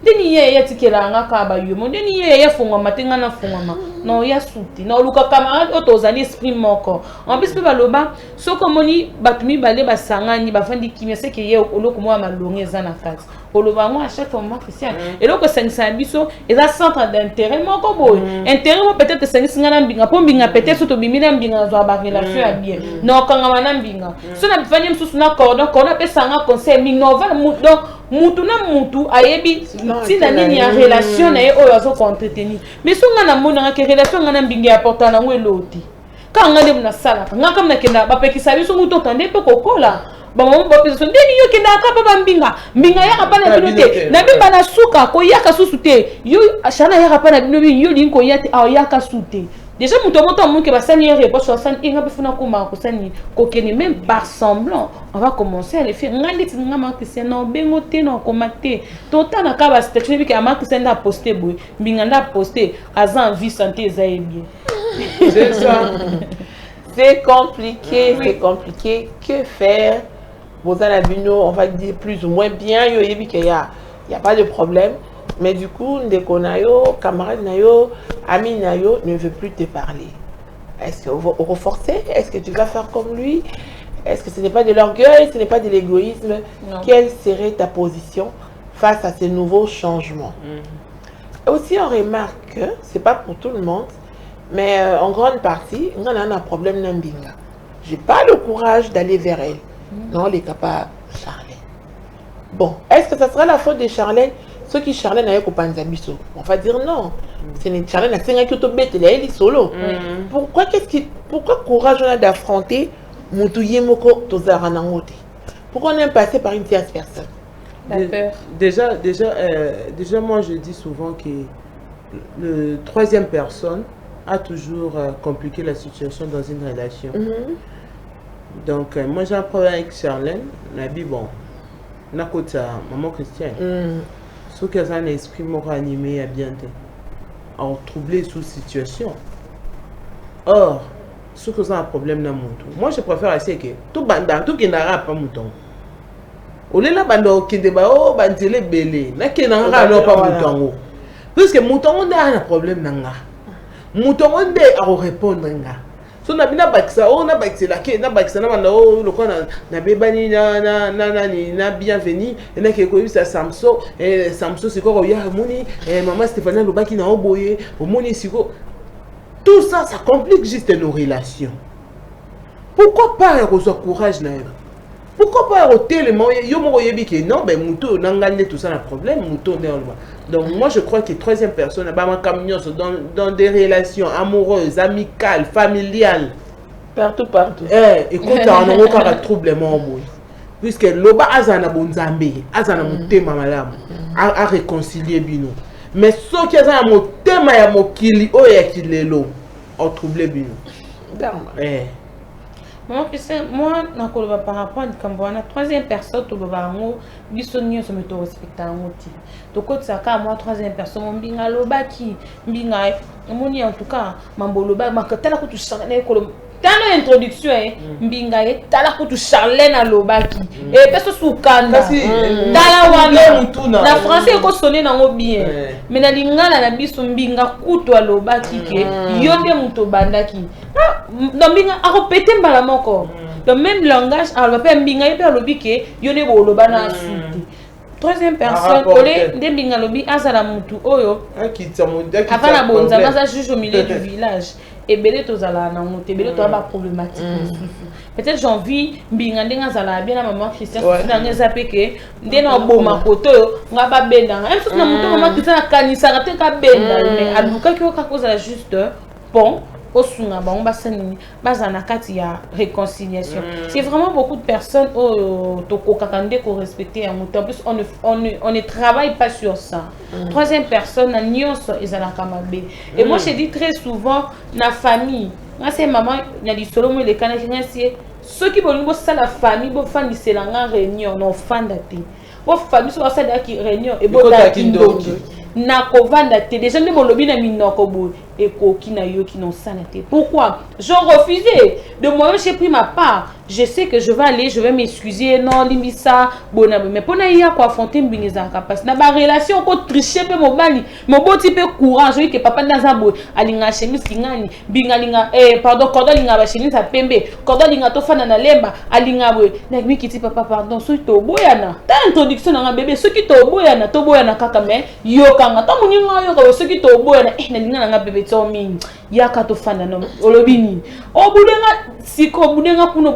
S5: Deni ya tikela nga ka ba yomo deni ya fonga matenga na fonga non ya souti non luka camarade otozali esprit moko en plus pe baloba soko moni batumi bale basangani bafandi kimia c'est que ye oloko mo malonge za na kati oloba ngo à chaque fois Christian et loko sengisa biso eza centre d'intérêt moko boy intérêt mo peut-être sengisa ngana mbinga po mbinga peut-être soto bimina mbinga zo ba relation ya bien non kanga mana mbinga so na bifanye msusu na cordon pe sanga conseil mi novel mutu na mutu ayebi tina nini ya relation na ye oyo azo entretenir mais so nga na mona ke relation nga na mbinga important na ngwe loti ka nga le na sala nga kam na kenda ba pekisa biso mutu tande pe kokola ba mo ba pesa ndeni yo kenda ka pa mbinga ya ka na binote na bimba na suka ko ya ka susute yo ashana ya ka na binobi yo linko ya te ya ka sute. Déjà, mon que basani réponse sur ça, il n'a pas fait un même par semblant, on va commencer à les faire. On a dit que c'est non bengoté non commenté. Total na ka ba statut que ama que c'est na poster boy, binganda poster azan vie santé zaye bien.
S4: C'est ça. C'est compliqué, c'est compliqué. Que faire? Vous avez bino, on va dire plus ou moins bien, yo yebi qu'il y a pas de problème. Mais du coup, ndeko nayo, camarade nayo, ami nayo ne veut plus te parler. Est-ce qu'on va renforcer? Est-ce que tu vas faire comme lui? Est-ce que ce n'est pas de l'orgueil, ce n'est pas de l'égoïsme? Quelle serait ta position face à ces nouveaux changements? Aussi, on remarque que ce n'est pas pour tout le monde, mais en grande partie, on a un problème n'ambinga. Je n'ai pas le courage d'aller vers elle. Non, elle est capable de Charlène. Bon, est-ce que ça sera la faute de Charlène? Ceux qui Charlène n'avaient pas biso, on va dire non. C'est une Charlène à 5 qui bête, elle est solo. Pourquoi courage on a d'affronter Moutouye Moko Tozaranangote? Pourquoi on est passé par une tierce personne?
S5: La peur.
S2: Déjà, moi je dis souvent que le troisième personne a toujours compliqué la situation dans une relation. Donc, moi j'ai un problème avec Charlène, on a dit bon, Nakota, maman Christiane. Ceux qui ont un esprit moral animé à bien en troubler sous situation. Or, ceux qui ont un problème dans mon tour, moi je préfère assez que tout banda, tout qui n'a pas mouton. Au lieu de banda qui débat, oh, bandele belé, n'a qui n'a pas mouton. Puisque mouton on a un problème nanga. Mouton on a à répondre nanga. So na bina bakisa o na bakisa la ke na bakisa na banda o lokwa na bebani na bienvenue na ke ko bisa Samso Samso siko ya moni maman Stéphanie Lobaki na oboye o moni siko. Tout ça complique juste nos relations. Pourquoi pas avoir courage na? Pourquoi pas tellement yo mo yebi ke non ben muto nangane tout ça le problème muto ne. Donc moi je crois que troisième personne dans des relations amoureuses, amicales, familiales.
S4: Partout.
S2: Écoute, on a aucun trouble puisque loba azana bonzambe, azana mutema malamu, à réconcilier bino. Mais ceux qui azana mutema ya mokili o ya kilelo, au trouble bino.
S5: Moi, par rapport à la troisième personne, tu vas bisonnier se mettre au respect à un outil. Donc, moi, troisième personne, mon binga lobaki, binga, mon en tout cas, mamboloba, ma katala ko tu chanel ko dans l'introduction, binga et tala ko tu Charlène à lobaki. Et parce que soukanda, tala wana, la français ko sonné na ngo bien. Mais na lingala na biso binga kuto à lobaki ke yonde muto bandaki. Non, binga a répété mbala moko. Le même langage, alors va faire binga et faire lobi ke yone bo lobana suti. Troisième personne, olé de binga lobi azala mutu oyo. Avant la bonza, maza juge au milieu du village. ebele tozala na ngote ebele to ba problématique peut-être j'ai envie mbinga ndenga zala bien na maman Christian na ngeza peke ndena boma koto nga ba benda même si na moto maman Christian na kanisa te ka benda mais aluka ki oka kozala juste bon osunga ba on basani bazana kati ya réconciliation c'est vraiment beaucoup de personnes to kokakande ko respecter en plus on ne travaille pas sur ça troisième personne na nyonso ezala kamabe et moi je dis très souvent na famille nga c'est maman na di solo mo le kana kinga sie ceux qui bolingo ça la famille bo fandi selanga réunion no fanda te bo famille so ça da ki réunion et bo da kindoki na kovanda te déjà ne bolobi na minoko bo et koki na yo qui non sanité pourquoi j'ai refusé de moi j'ai pris ma part je sais que je vais aller je vais m'excuser non limisa bona mais pona ya ko affronter mbingeza parce na ba relation ko tricher pe mobali moboti pe courage que papa dans bo alinga chemise kingani bingalinga pardon cordon linga ba chemise a pembe cordon linga to fana na lemba alinga bo na mi kiti papa pardon so to boyana ta introduction na bébé so ki to boyana kaka mais yo kanga to muninga yo ko so ki to boyana na linga na bébé tomi yaka to fana no olobini obudenga siko budenga kuna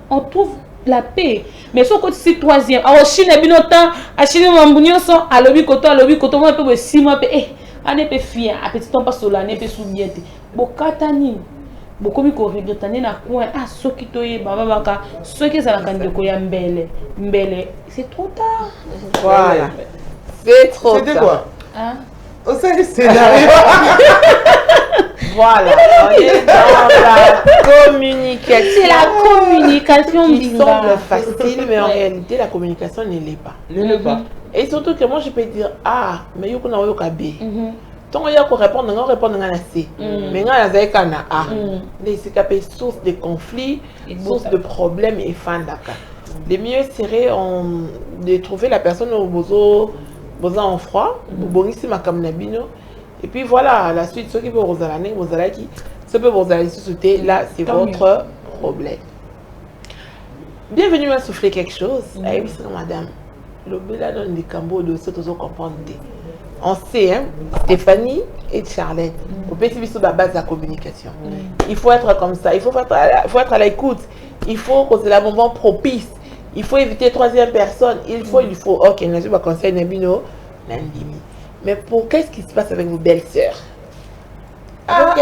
S5: on trouve la paix mais so ko si troisième a chine binota a chine mambunyoso alobi koto mo pe 6 mois pe ane pe fia a petit temps pas solane pe soubiete bokatani bokomi ko regretane na coin soki toye baba baka soki za la kandeko ya mbele c'est trop tard
S4: voilà c'est trop tard
S2: c'était quoi
S4: on
S2: sait le scénario.
S4: Voilà, on est dans la communication.
S5: C'est la communication
S4: qui semble facile, mais en réalité, la communication ne l'est pas.
S2: Ne l'est pas.
S4: Et surtout que moi, je peux dire, mais il y a un B. Tant qu'il y a qu'on répond, on répond à C. Mais il y a un A. C'est source de conflits, source de problèmes et fin d'accord. Le mieux serait de trouver la personne au besoin en froid, et puis voilà, la suite, ceux qui veulent Rosalane, Rosalaki, ceux qui veulent Rosalane société, là, c'est votre problème. Bienvenue à souffler quelque chose. Eh oui, c'est madame. Le bel donne des cambos de ce que vous comprenez. On sait, hein, Stéphanie et Charlotte, au petit sur la base de la communication. Il faut être comme ça, il faut être à l'écoute, il faut que c'est la moment propice. Il faut éviter troisième personne. Il faut. Ok, je vais conseiller Nabino, Nandimi. Mais pour qu'est-ce qui se passe avec vos belles-sœurs? La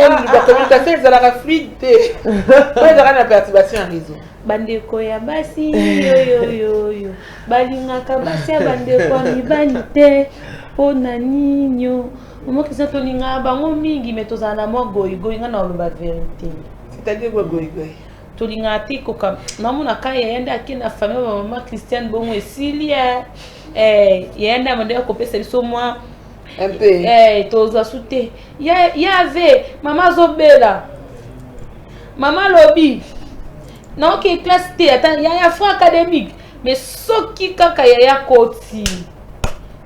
S4: communication, elle a la fluidité. Elle a la perturbation en réseau.
S5: Bandeko ya basi yo. Balingaka basi ya bandeko mibanite. Pona ninyo. Momo kisa tolinga bango mingi mais tozana mo goyi nga na oloba vérité.
S4: C'est-à-dire quoi goyi?
S5: Tolinga tiko kam namuna kaya yenda akina famille maman Christiane bongo esilia yenda mande ko pesa biso moi
S4: un peu
S5: toza soute yave mama zobela mama lobi na ok classe T attends ya fra académique mais soki kaka ya koti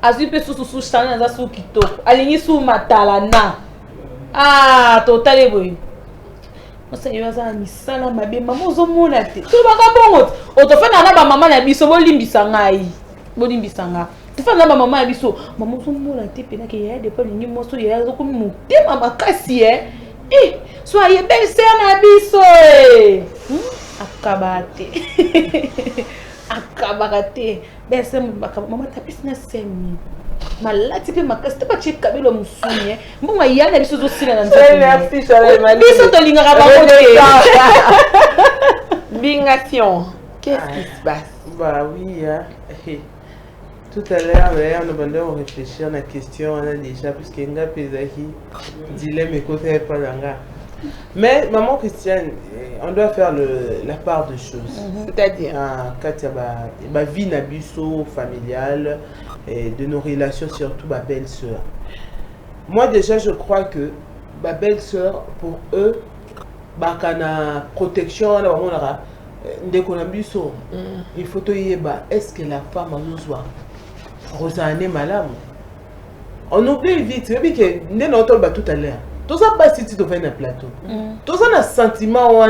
S5: azui pe susu chana za su kitoko alingi su matala na totale boy. Osa yoza misala mabe mama ozomona te to baka bongo otofana na ba mama na biso bolimbisa ngai bolimbisa nga tofana na ba mama na biso mama ozomona te pena ke ya de pa lingi moso ya zo komi mutema makasi so aye belle sœur na biso akabate belle sœur mama tapisi na semi malati pe makasi te batie kabelo musuni mbongo yana biso zosila na nzela
S4: merci Charles
S5: biso tolingaka bango te
S4: bingation qu'est-ce qui se passe?
S2: Bah oui, tout à l'heure nous allons réfléchir à la question on a déjà puisque nga pesaki dilemme côté pas langa. Mais maman Christiane, on doit faire la part de choses. C'est-à-dire quand il y a vie nabiso familiale et de nos relations surtout ma belle-sœur. Moi déjà je crois que ma belle-sœur pour eux bakana protection na monara ndeko nabiso il faut te yeba est-ce que la femme azozwa Rosanne malamu. On oublie vite, oui que nous avons tout à l'heure. Tout ça pas si tu te fais un plateau. Tout ça un sentiment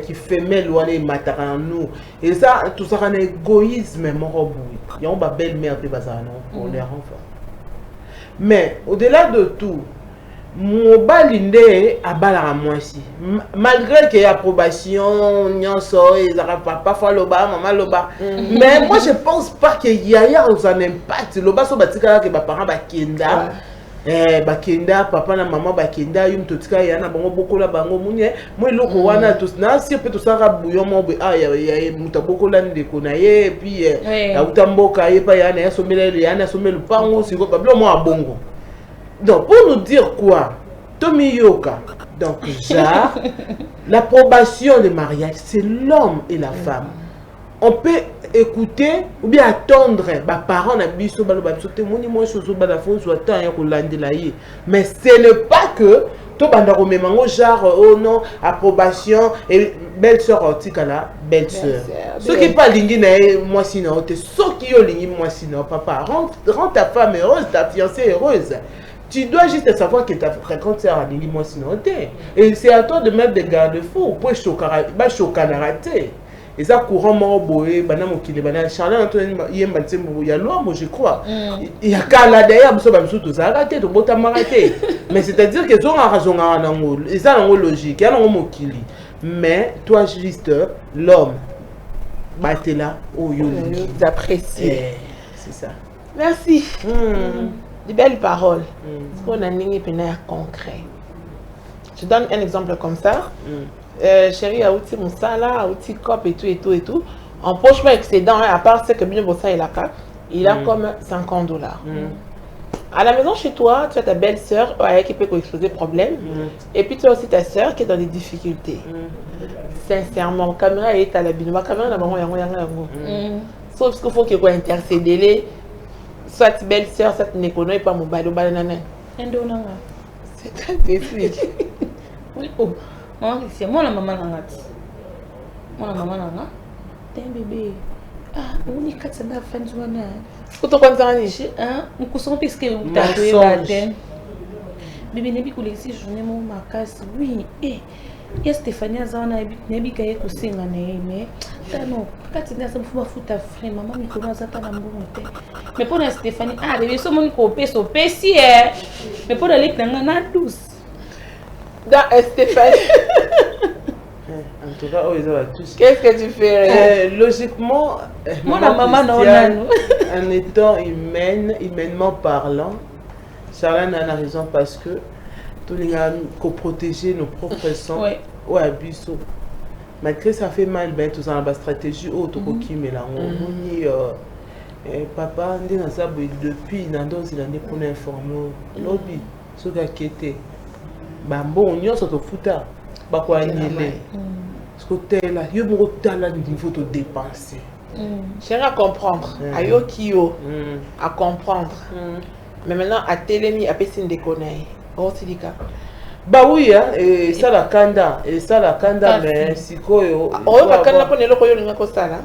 S2: qui fait mal ou un mataran nous. Et ça tout ça un égoïsme mon il y a une belle mère de bazar pour les enfants. Mais au-delà de tout, mobali nde abalaka mwasi malgré que approbation nyonso ezaka papa fois loba maman loba mais moi je pense pas que yaya ont un impact loba so batikala ke baparents bakenda bakenda papa na maman bakenda yum totika yana bango bokola bango munye moi loko wana to na si peut to sara bouillon mo ya mutabokola ndeko na ye puis ya utamboka ye pa yana ya somela pango siko bablo mo abongo. Donc, pour nous dire quoi? Tommy Yoka. Donc, genre, l'approbation du mariage, c'est l'homme et la femme. On peut écouter ou bien attendre. Bah, parents n'a biso mais ce n'est pas que tout genre oh non approbation et belle sœur otikala belle sœur. Ceux qui parlent lingi moi sinon ceux qui ont lingi moi sinon papa rend ta femme heureuse, ta fiancée heureuse. Tu dois juste savoir que ta grande sœur a lingi moi sinon et c'est à toi de mettre des garde-fous pour choquer rater. Et ça courant mort boé bana mokile bana Charles Antoine yemba tsembo ya loi moi je crois il y a kala d'ailleurs biso ba biso to za raté to bota maraté mais c'est-à-dire que zonga razonga nango ça nango logique ya nango mokili mais toi juste l'homme batela o yo
S4: d'apprécier
S2: c'est ça.
S4: Merci. De belles paroles. On a une concret. Je donne un exemple comme ça. Chérie a outil moussala, a outil cop et tout. En poche excédent, à part ce que bien bossa et la carte, il a comme $50. À la maison chez toi, tu as ta belle-sœur qui peut exploser problème. Et puis tu as aussi ta sœur qui est dans des difficultés. Sincèrement, la caméra est à la bine. La caméra est sauf qu'il faut qu'il y ait intercéder. Soit belle-sœur, soit n'est pas mon balo banana. C'est un défi.
S5: Oui, oh. C'est moi la maman nangati. Moi la maman nanga. T'es un bébé. Ah, on est quatre semaines à fin de journée.
S4: Faut te prendre ça en ici.
S5: Hein? On couche puisque vous t'avez battu. Bébé n'est plus que 6 journées mon macasse. Oui, et Stéphanie a zana nebi kaye kusinga mais non quand tu n'as pas foutu ta frère maman mi commence à t'en embrouiller mais pour Stéphanie ah bébé so mon copé so pessi mais pour aller na douce
S4: dans Stéphanie.
S2: En tout cas, tous.
S4: Qu'est-ce que tu fais?
S2: Logiquement,
S5: moi la maman
S2: en étant humainement parlant, Charlène a raison parce que tous les gars qu'on protéger nos propres sangs. Ouais, biso. Malgré ça fait mal, ben tout ça la stratégie autre qui met là papa ndi na ça depuis nando il en est pour informer lobby ce gars qui était bah bon on se fouta ba quoi niele ce côté là yo beaucoup talent il faut te dépenser
S4: j'ai à comprendre ayo kio à comprendre mais maintenant à télémi à pesine de connaître oh c'est dit
S2: bah oui hein et ça la kanda mais sikoyo
S4: oh ba kanda ko nelo ko yo ngako sala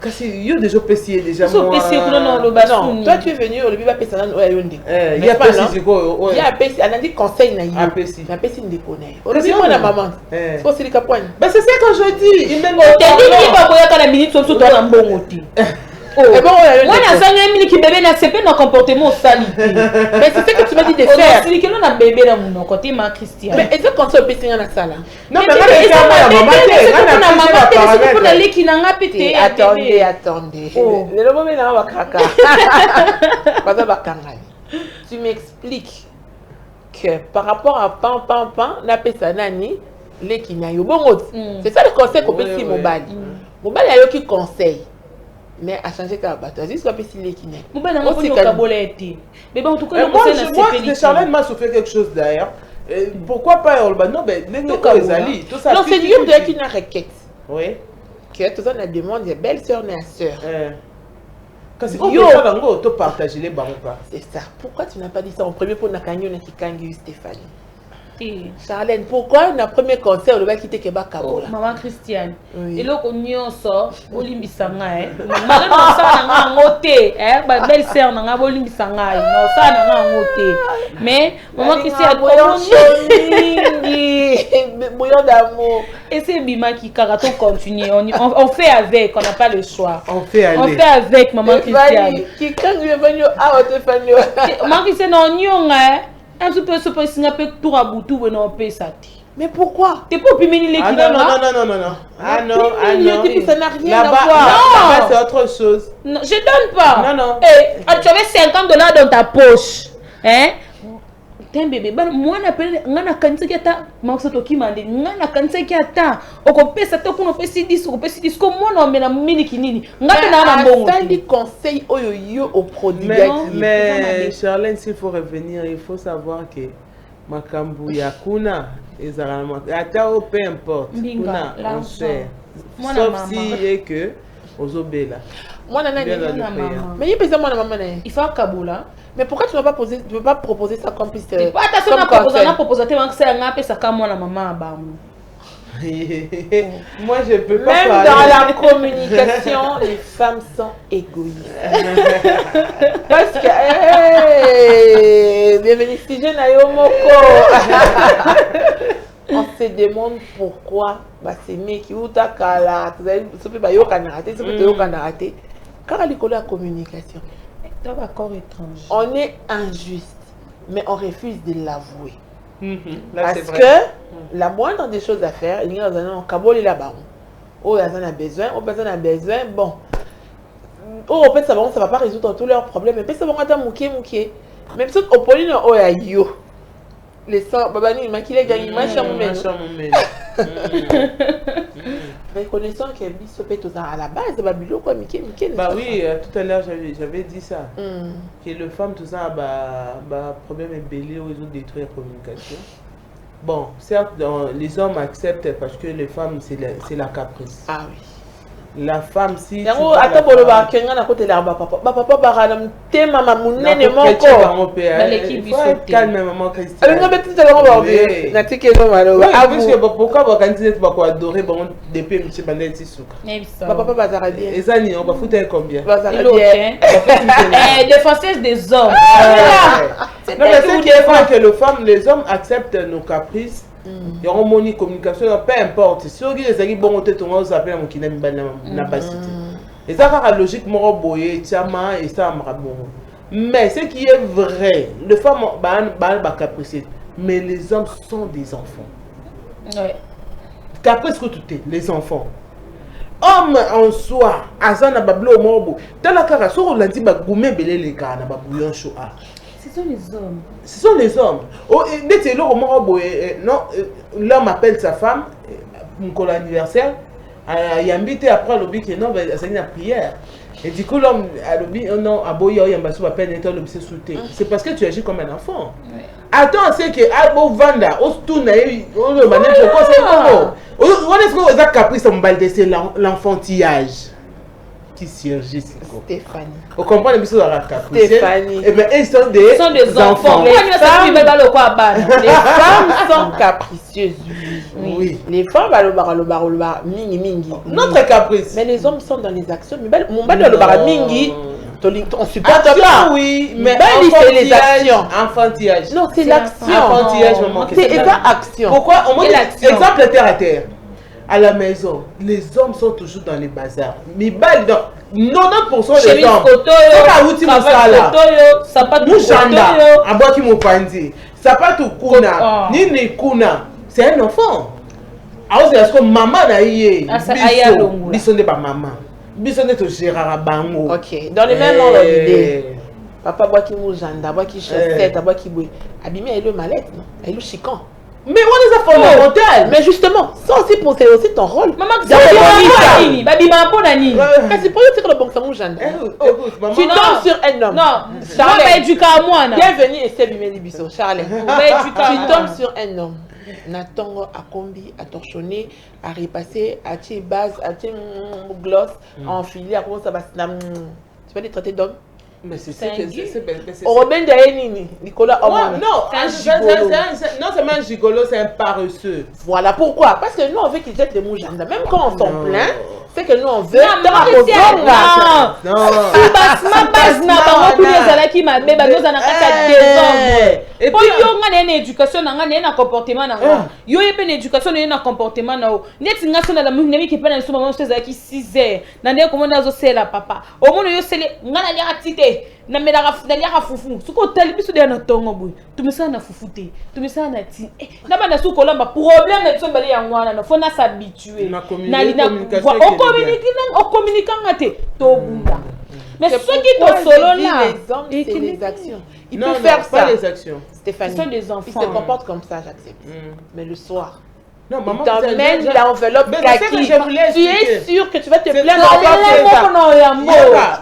S2: kasi yo déjà payé déjà
S5: moi
S4: non toi tu es venu au début va payer ça non yonde
S2: il y a pas sikoyo
S4: il y a payé on a dit conseil na yo na pesine de connaître au début moi la maman faut c'est le point
S2: bah c'est ça quand je dis il même
S5: il va boya kana minute so to na mbongo ti oh bon moi na zanga minute bébé na c'est pas nos comportements sali
S4: mais c'est ce que tu m'as dit de faire
S5: c'est que non na bébé na mon côté ma Christian
S4: mais est-ce qu'on se payé na sala
S2: non mais maman
S5: pour aller qui n'a pété
S4: attendez le moment là va kaka pas va kanga tu m'expliques que par rapport à pan na pesa nani les qui n'a yo bon c'est ça le conseil qu'on peut si mobile a yo qui conseille mais à changer qu'à battre juste qu'on peut si les qui n'a
S5: mobile n'a pas yo kaboleti mais bon en tout cas
S2: moi Charlène m'a souffert quelque chose d'ailleurs pourquoi pas non mais les ali tout ça
S4: non c'est Dieu de qui n'a requête
S2: oui
S4: que tout ça la demande de belle sœur et sœur
S2: parce que yo bango to partager les banques
S4: c'est ça pourquoi tu n'as pas dit ça en premier pour nakanyo na kikangi Stéphanie Charlène pourquoi na premier conseil on va quitter Keba Kabola
S5: maman Christiane et là on nyonso olimbisa ngai maman ça na ngote ba belle sœur na ngabolimbisa ngai non ça na ngote mais maman Christiane
S4: bouillon d'amour
S5: et c'est bima qui karato continue on fait avec on n'a pas le choix
S2: on fait
S5: avec maman Christiane
S4: qui quand il est venu à Stéphanie
S5: maman Christiane on nyonga Un peu ce peu singa pe tour à boutou we non pe ça.
S4: Mais pourquoi?
S5: T'es pas opimé les
S2: Ah non, non, non, non, non, non. Ah non, ah non.
S4: Ça n'a rien à
S2: Là-bas,
S4: voir.
S2: là-bas, c'est autre chose.
S5: Non, je donne pas.
S2: Non, non.
S5: Eh, tu avais 50$ dans ta poche. Hein? T'es un bébé. Moi, on appelle, on a quand qui ata, Max Toki m'a dit, on a quand qui ata. On peut ça pour nous faire 10, on peut 10. Comme moi, on met la mini kinini. On a un bon.
S4: Ça dit conseil au produit.
S2: Mais Charlène, s'il faut revenir, il faut savoir que Makambu Yakuna, peu importe. Kuna, on sait. Sauf si est que Ozobela.
S4: Moi, mais il peut moi maman.
S5: Il faut un Kaboula.
S4: Mais pourquoi tu ne veux pas proposer ça comme piste?
S5: Attention, on a proposé que c'est un peu ça comme moi la maman.
S2: Moi, je peux pas
S4: même
S2: parler.
S4: dans la communication, les femmes sont égoïstes. Parce que, bienvenue, si je n'ai on se demande pourquoi c'est mec qui ou ta kala, car à l'école la communication, on est injuste, mais on refuse de l'avouer. Parce que la moindre des choses à faire, il y a un cabot là-bas. Oh, il y a besoin, oh, personne a besoin. Bon, oh, en fait, ça va pas résoudre tous leurs problèmes. Mais ça va être mouké. Même si au Pauline, oh, il y a yo. Les sangs, babani, il m'a qu'il est gagné, il m'a chamé. Reconnaissant que Bisso peut tout à la base, Babilo, quoi, Mickey.
S2: Bah oui, tout à l'heure, j'avais dit ça. Que les femmes, tout ça, problème est belé, ils ont détruit la communication. Bon, certes, les hommes acceptent parce que les femmes, c'est la caprice.
S4: Ah oui.
S2: La femme, si.
S4: Attends, pour le bar, quelqu'un à côté de l'arbre, papa, baranam, t'es maman, mon nez, mon corps.
S5: L'équipe, il faut
S2: calme, maman, Christine.
S4: Alors, on va tout à l'heure,
S2: pourquoi vous organisez pas adorer depuis M. Bandetti Souka?
S4: Papa, Bazaradi.
S2: Et ça, on va foutre combien?
S5: Défenseuse des hommes.
S2: Non, mais c'est qu'il faut que les hommes acceptent nos caprices. Il y a une communication, peu importe. Si on dit que les bon côté, on va appeler mon kiné na basité. Et ça va logique moi boyer tiama et ça me bon. Mais ce qui est vrai, les femmes ba capricieuses, mais les hommes sont des enfants.
S5: Ouais.
S2: Caprice que tout est les enfants. Homme en soi, azana bablo morbo. Dans la cara, so on l'a dit ba goumé belé les gars na ba bouillon chaud.
S5: Ce sont les hommes.
S2: Ce sont les hommes. Oh, non, l'homme appelle sa femme, pour l'anniversaire, il a invité après le but que non, c'est une prière. Et du coup, l'homme a dit non, c'est parce que tu agis comme un enfant. Ouais. Attends, c'est que Albo Vanda, l'enfantillage. Stéphanie. Vous comprenez les Stéphanie. Eh bien, ils sont des enfants.
S4: Les femmes sont capricieuses.
S2: Oui.
S4: Les femmes, mingi.
S2: Notre caprice.
S4: Mais les hommes sont dans les actions. Mon mingi. On supporte pas.
S2: Oui, mais
S4: c'est les actions.
S2: Enfantillage.
S4: Non, c'est l'action.
S2: Enfantillage, maman.
S4: C'est action.
S2: Pourquoi? Exemple terre à terre. À la maison, les hommes sont toujours dans les bazars. Mais dans 90% des hommes, c'est pas où tu me ça pas tout chanda, à bois qui m'ont pandi, ça pas tout kuna, ni kuna, c'est un enfant. Alors c'est que maman n'a eu, biso n'est pas maman, biso n'est pas Gérard Bango.
S4: Ok, dans les mêmes ordres d'idée. Papa boit qui mou janda, boit qui chaussette, boit qui bouille. Abîmé, elle est malette, elle est chican.
S2: Mais on les a fondamental.
S4: Mais justement, ça aussi pour c'est aussi ton rôle.
S5: Maman, c'est pour
S4: le bon sang Jeanne. Tu tombes sur un homme.
S5: Non, Charles, éduquer à moi.
S4: Bienvenue et c'est Bimeli Bisso. Charles, tu tombes sur un homme. Natango à combi, à torchonner, à repasser, à tirer base, à tirer gloss, à enfiler, à comment ça va se. Tu vas les traiter d'homme?
S2: Mais c'est ça que c'est.
S4: Au Robin Daïni, Nicolas Omar.
S2: Non, c'est pas un gigolo, c'est un paresseux.
S4: Voilà pourquoi. Parce que nous, on veut qu'ils jettent les mouches. Même quand on s'en plaint, c'est que nous, on veut.
S5: Non,
S2: Et
S5: po
S2: puis,
S5: yo nga na éducation na nga na comportement na nga yo yepe na éducation na comportement na o neti nga so na la mungi ki pena so maman chose ki 6 heures na ndeko mona zo sela papa o mono yo sele nga na lia tite na mela na lia fufu suko tali biso de na tongo boy tumisa na fufu te tumisa na ti na bana suko lamba problème na biso mbali ya ngwana na fona s'habituer na lina o communiquer ngate to bunda. Mais ceux qui sont solo là,
S4: les hommes, c'est les actions. Ils peuvent faire ça.
S2: Pas les actions.
S4: Stéphanie,
S5: ce sont des enfants.
S4: ils se comportent comme ça, j'accepte. Mais le soir,
S2: non, maman,
S4: t'emmènes l'enveloppe kaki. Tu es sûr que tu vas te plaindre
S5: encore.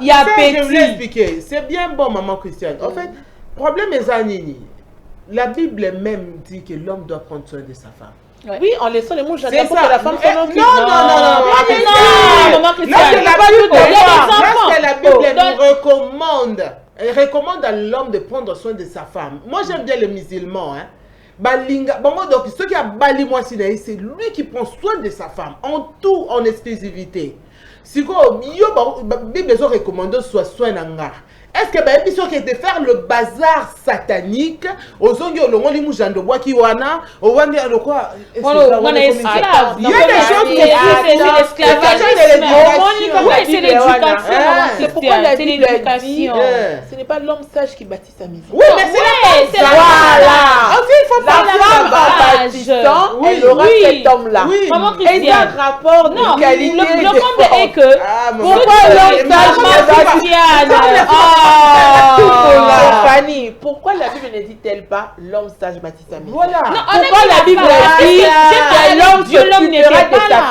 S5: Il y a petit.
S2: Je voulais expliquer. C'est bien bon, maman Christiane. En fait, problème est Zanini. La Bible même dit que l'homme doit prendre soin de sa femme.
S4: Ouais. Oui, en laissant les mouches, j'attends
S2: pour
S4: que la femme s'en occupe.
S2: Non, maman Christiane. Lorsque la Bible nous recommande, elle recommande à l'homme de prendre soin de sa femme. Moi, j'aime bien les musulmans. Hein. Balinga, bon, donc, ce qui a bali moi, c'est lui qui prend soin de sa femme, en tout, en exclusivité. Si quoi, la Bible nous recommande soit soin d'anga. Est-ce que bah qui de faire le bazar satanique aux zongi olongo limu jando bois qui wana au wani le quoi
S5: il y a
S2: des choses qui
S5: c'est l'esclavagisme. Oui, c'est l'éducation.
S4: Pourquoi la Bible dit ce n'est pas l'homme sage qui bâtit sa maison.
S2: Oui, mais c'est
S4: voilà. Il faut pas la femme en bâtissant, elle aura cet homme-là. Et il y a un rapport de qualité.
S5: Le problème est que
S4: pourquoi l'homme sage bâtit Stéphanie, pourquoi la Bible ne dit-elle pas l'homme sage bâtit sa maison?
S2: Voilà.
S4: Pourquoi la Bible dit l'homme n'était pas là?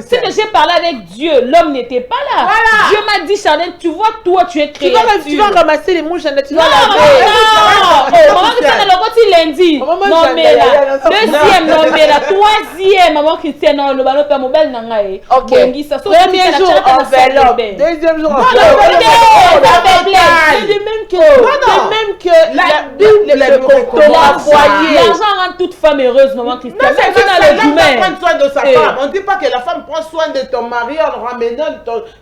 S5: C'est que j'ai parlé avec Dieu, l'homme n'était pas là. Voilà. Dieu m'a dit, Charlène, tu vois, toi, tu es créé.
S4: Tu vas ramasser les mouches, tu vas
S5: laver. Maman Christiane, le lundi. Non, mais là. Deuxième, non, mais là. Troisième, maman Christiane, non, le ballon, mon belle nangaye.
S4: Ok. Premier jour, enveloppe. Deuxième jour, enveloppe. C'est même que la Bible
S5: l'argent rend toute femme heureuse, maman Christiane.
S2: Non, c'est l'homme doit prendre soin de sa femme. On ne dit pas que la femme prend soin de ton mari en ramenant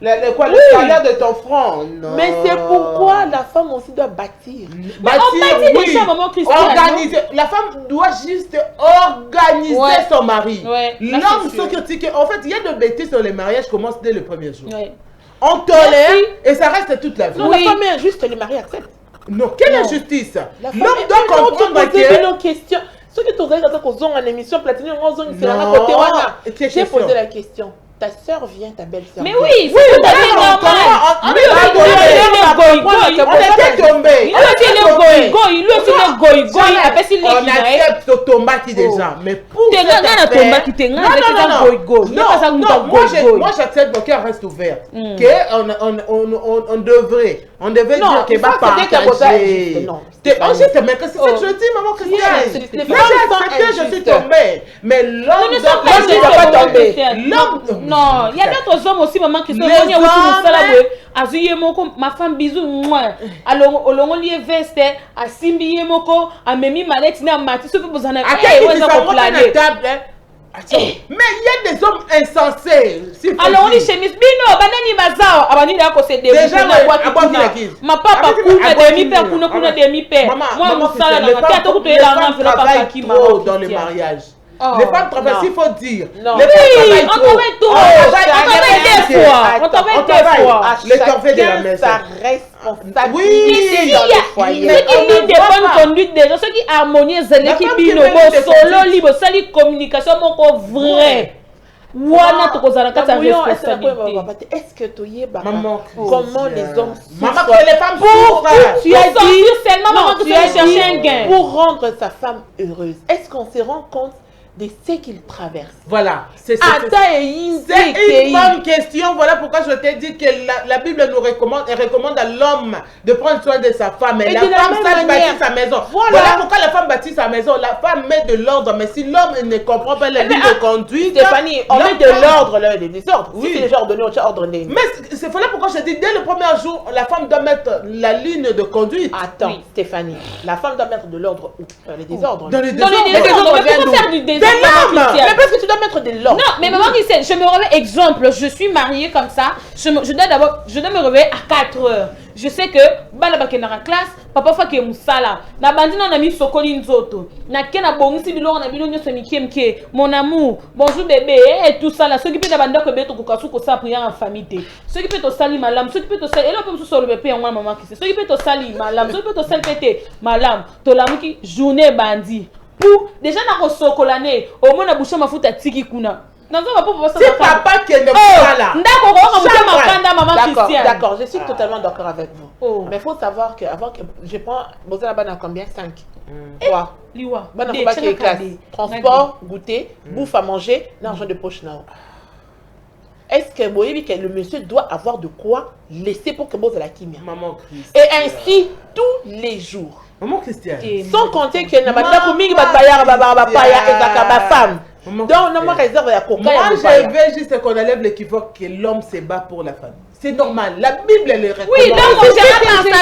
S2: le salaire de ton front.
S4: Mais c'est pourquoi la femme aussi doit bâtir.
S5: On bâtit déjà, maman Christiane.
S2: Organiser. La femme doit juste organiser son mari. L'homme se critique. En fait, il y a de bêtises sur les mariages qui commencent dès le premier jour. On tolère et ça reste toute la vie.
S4: Non, la femme est injuste, les maris acceptent.
S2: Non, quelle injustice? L'homme doit comprendre que...
S4: Ceux qui t'ont en émission, Platini, j'ai posé la question. Ta soeur vient, ta belle-soeur.
S5: Mais oui, c'est tout à fait normal.
S2: On accepte Tombaki déjà, mais pour moi j'accepte que reste ouverte, qu'on devrait dire que va partager. Mais que c'est ça que je dis, maman Christiane. Moi j'ai accepté, je suis tombée, mais l'homme ne doit pas tomber. L'homme.
S5: Non, il y a d'autres hommes aussi, maman Christiane. Ma femme bisou moi. Alors on lui veste, à simbi moko, à memi malette na mati, ce que vous en avez.
S2: Mais il y a des hommes insensés.
S5: Alors on dit chemise bino banani bazao abani da ko se de
S2: déjà
S5: ma papa kuna demi père kuna demi père moi musala na ka to ko la enveloppe papa qui m'a
S2: dans le mariage. Les femmes travaillent, il faut dire.
S5: Non. Oui, on travaille trop. On travaille des fois.
S2: Les travail de la maison.
S4: Sa responsabilité dans le foyer.
S5: Ceux qui ont des bonnes conduites des gens, ceux qui harmonisent l'équipe, solo libre, sali communication, mon vrai. Wana tokozala kata responsabilité.
S4: Est-ce que tu y es comment les hommes
S2: souffrent? Les femmes souffrent.
S5: Tu as dit seulement que tu as cherché un gain
S4: pour rendre sa femme heureuse. Est-ce qu'on se rend compte de ce qu'il traverse?
S2: Voilà, c'est
S4: une
S2: bonne question. Voilà pourquoi je t'ai dit que la Bible nous recommande, elle recommande à l'homme de prendre soin de sa femme. Et la femme bâtit sa maison. Voilà pourquoi la femme bâtit sa maison. La femme met de l'ordre. Mais si l'homme ne comprend pas les lignes de conduite,
S4: Stéphanie, on met de l'ordre, le désordre. Si c'est le genre de l'ordre, ordonné.
S2: Mais c'est voilà pourquoi je dis dès le premier jour, la femme doit mettre la ligne de conduite.
S4: Attends, Stéphanie, la femme doit mettre de l'ordre où? Les désordres.
S2: Dans les désordres.
S5: Pourquoi faire du désordre?
S4: Mais parce que tu dois mettre de l'homme.
S5: Non, mais maman Christiane, je me réveille, exemple, je suis mariée comme ça, je dois me réveiller à 4 heures. Je sais que, bala bakena en classe, papa fa ke musala. Na bandi na mi sokoli nzoto. Na kena bongisi biloko na bino nyoso mike. Mon amour, bonjour bébé, et tout ça là. Ceux qui peut d'abandonner que beto kokasu ko sa prière en famille. Ceux qui peut to sali malam, ceux qui peut to sali, et là peut sur le bébé en maman qui ceux qui peut to sali malam, ceux qui peut to sali pété malam. To lamu ki journée bandi. Pour déjà na ko sokolane, au moins na boucher mafuta tiki kuna.
S2: C'est papa qui est là.
S4: D'accord, je suis totalement d'accord avec vous. Mais il faut savoir qu'avant que je prends, vous avez à combien? 5. 3. Transport, goûter, bouffe à manger, l'argent de poche. Est-ce que le monsieur doit avoir de quoi laisser pour que vous la kimia?
S2: Maman Christ.
S4: Et ainsi tous les jours.
S2: Maman Christiane.
S4: Sans compter qu'il y a une femme. Donc, non, réserve à coca.
S2: Moi, je veux juste qu'on enlève l'équivoque que l'homme se bat pour la femme. C'est normal. La Bible, elle le recommande.
S5: Oui, donc on gère pas ça.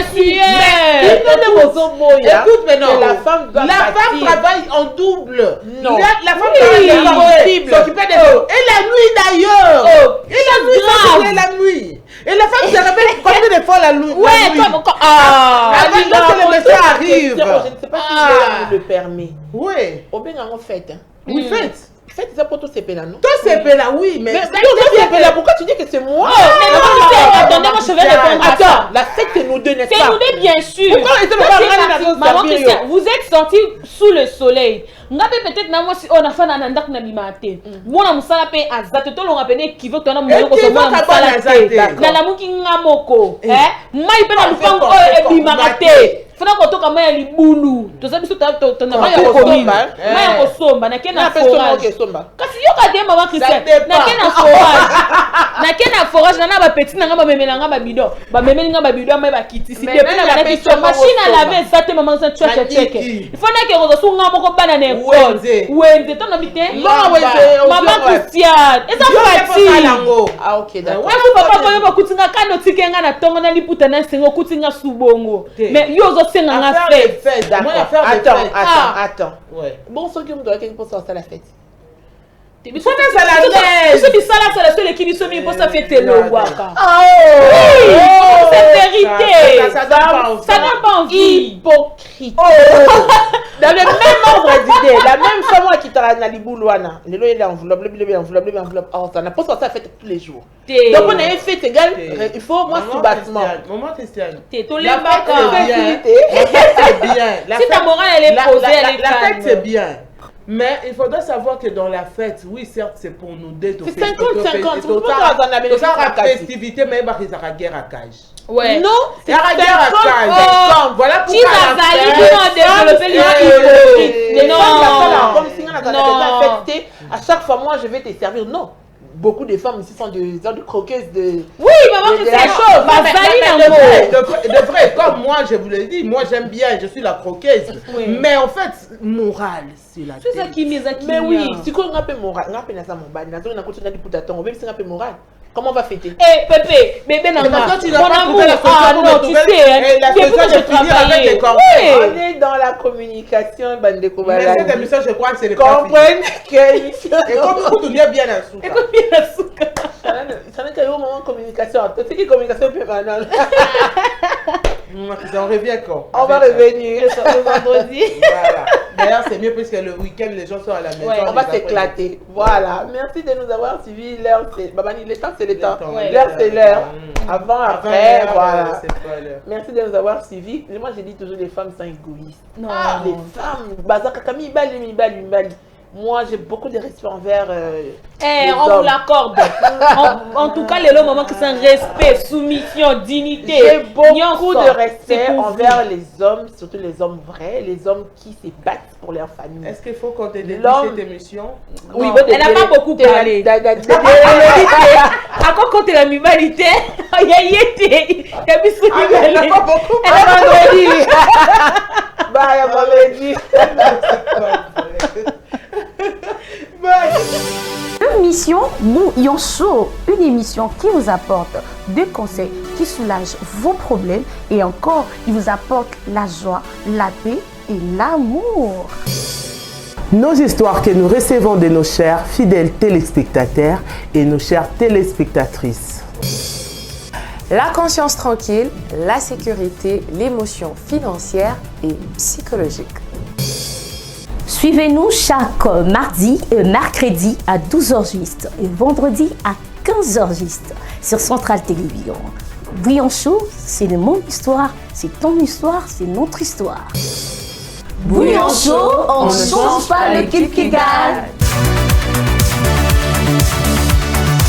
S2: Écoute maintenant.
S4: La femme
S2: travaille en double.
S4: Non.
S2: La femme travaille s'occuper des autres. Et la nuit d'ailleurs. Et la nuit, ça c'est la nuit. Et la femme se réveille combien de fois la nuit?
S5: Ouais, comme
S2: quand le monsieur arrive.
S4: Je ne sais pas si le permet.
S2: Oui.
S4: Au bien, en fait.
S2: Vous faites.
S4: Faites ça pour tous ces pélas, non?
S2: Tous ces pélas, oui, mais.
S4: Pourquoi tu dis que c'est moi?
S5: Attendez, moi je vais répondre à ça.
S4: La fête, c'est nous deux, n'est-ce pas?
S5: C'est nous deux, bien sûr. Maman Christiane, vous êtes sortis sous le soleil. Peut-être que si on a fait un andak na bimate. Moi na musala pe azate to longa pene kivo to na mo ko so na musala te. Na la muki ngamoko, mai pe na lupango e bimate. Fana ko toka mai libulu. To sabi so to na mai ko komba. Mai ko somba na kena forage. Kasi yo ka de maman Christiane. Na kena forage. Na kena forage na ba petit na ngaba memela ngaba bidon. Ba memeli ngaba bidon mai ba kiti. Si te pe na ba kiti machine à laver zate maman sa cheke. Il faut na ke ko so ngamoko bana ne. Wenze, ton habité? Maman Christiane. Et ça fatigue.
S4: Ah, ok, d'accord.
S5: Ouais, mon papa, quand il kutinga kano tikenga na tonga na liputa na sengo kutinga subongo. Mais yo zo senga nga fait.
S4: D'accord. Attends.
S2: Ouais.
S4: Bon, ce qui me doit quelque chose à la fête.
S5: Tu sais ça là, c'est la seule qui dit pour ça fêter le waka.
S4: Oui,
S5: c'est vérité.
S2: Ça n'a
S5: pas envie.
S4: Hypocrite. Dans le même ordre d'idée, la même femme qui t'a na liboulouana. Le lot est l'enveloppe. Oh, ça n'a pas ça fête tous les jours. Donc on a une fête égale. Il faut moi sous bâtiment.
S2: Maman Christiane.
S5: T'es tous les bâtards.
S2: La fête c'est bien.
S5: Si ta morale elle est posée, elle est
S2: calme. La fête c'est bien. Mais il faudrait savoir que dans la fête, oui, certes, c'est pour nous deux.
S4: C'est 50-50.
S2: C'est la festivité, mais il y a la guerre à cage.
S5: Ouais.
S4: Non,
S2: c'est la guerre à cage. Voilà pourquoi
S4: à chaque fois, moi, je vais te servir. Non. Beaucoup de femmes ici sont des croqueuses de...
S5: Oui, maman, c'est la chose.
S2: De vrai, comme moi, je vous l'ai dit, moi j'aime bien, je suis la croqueuse. Oui. Mais en fait, morale, c'est la
S5: c'est ça qui m'est acquis.
S4: Mais oui, si on a un peu morale, on a un peu morale. Comment on va fêter?
S5: Eh, Pépé, bébé, non,
S2: tu n'as pas
S5: tu sais, je travaille.
S4: On est dans la communication, bande de
S2: mais cette émission, je crois que c'est le
S4: comprennent que l'émission.
S2: Et comme tu viens bien à souka.
S5: Écoute bien à souka.
S4: Ça n'est qu'un moment de communication. Tu sais que communication permanente.
S2: On revient quand?
S4: On va revenir
S5: le vendredi.
S2: Voilà. D'ailleurs, c'est mieux puisque le week-end, les gens sont à la maison.
S4: Ouais, on va s'éclater. Voilà. Merci de nous avoir suivis. L'heure, c'est... Babani, le temps, c'est le temps. L'heure, c'est l'heure. Avant, après, voilà. Merci de nous avoir suivis. Moi, je dis toujours, les femmes sont égoïstes.
S5: Non.
S4: Les femmes, Bazaka, Kami, Bali. Moi, j'ai beaucoup de respect envers
S5: on vous l'accorde. En tout cas, les moments qui sont respect, soumission, dignité.
S4: J'ai beaucoup de respect envers les hommes, surtout les hommes vrais, les hommes qui se battent pour leur famille.
S2: Est-ce qu'il faut qu'on te dédie cette émission?
S5: Oui, elle n'a pas beaucoup parlé. À quoi compte la humanité? Il y a
S2: pas beaucoup
S4: parlé. Bye, vendredi.
S1: Émission Bouillon Chaud, une émission qui vous apporte des conseils qui soulagent vos problèmes et encore, il vous apporte la joie, la paix et l'amour.
S2: Nos histoires que nous recevons de nos chers fidèles téléspectateurs et nos chères téléspectatrices.
S3: La conscience tranquille, la sécurité, l'émotion financière et psychologique.
S1: Suivez-nous chaque mardi et mercredi à 12h juste et vendredi à 15h juste sur Centrale Télévision. Bouillon Show, c'est mon histoire, c'est ton histoire, c'est notre histoire. Bouillon Show, on ne change pas l'équipe qui gagne.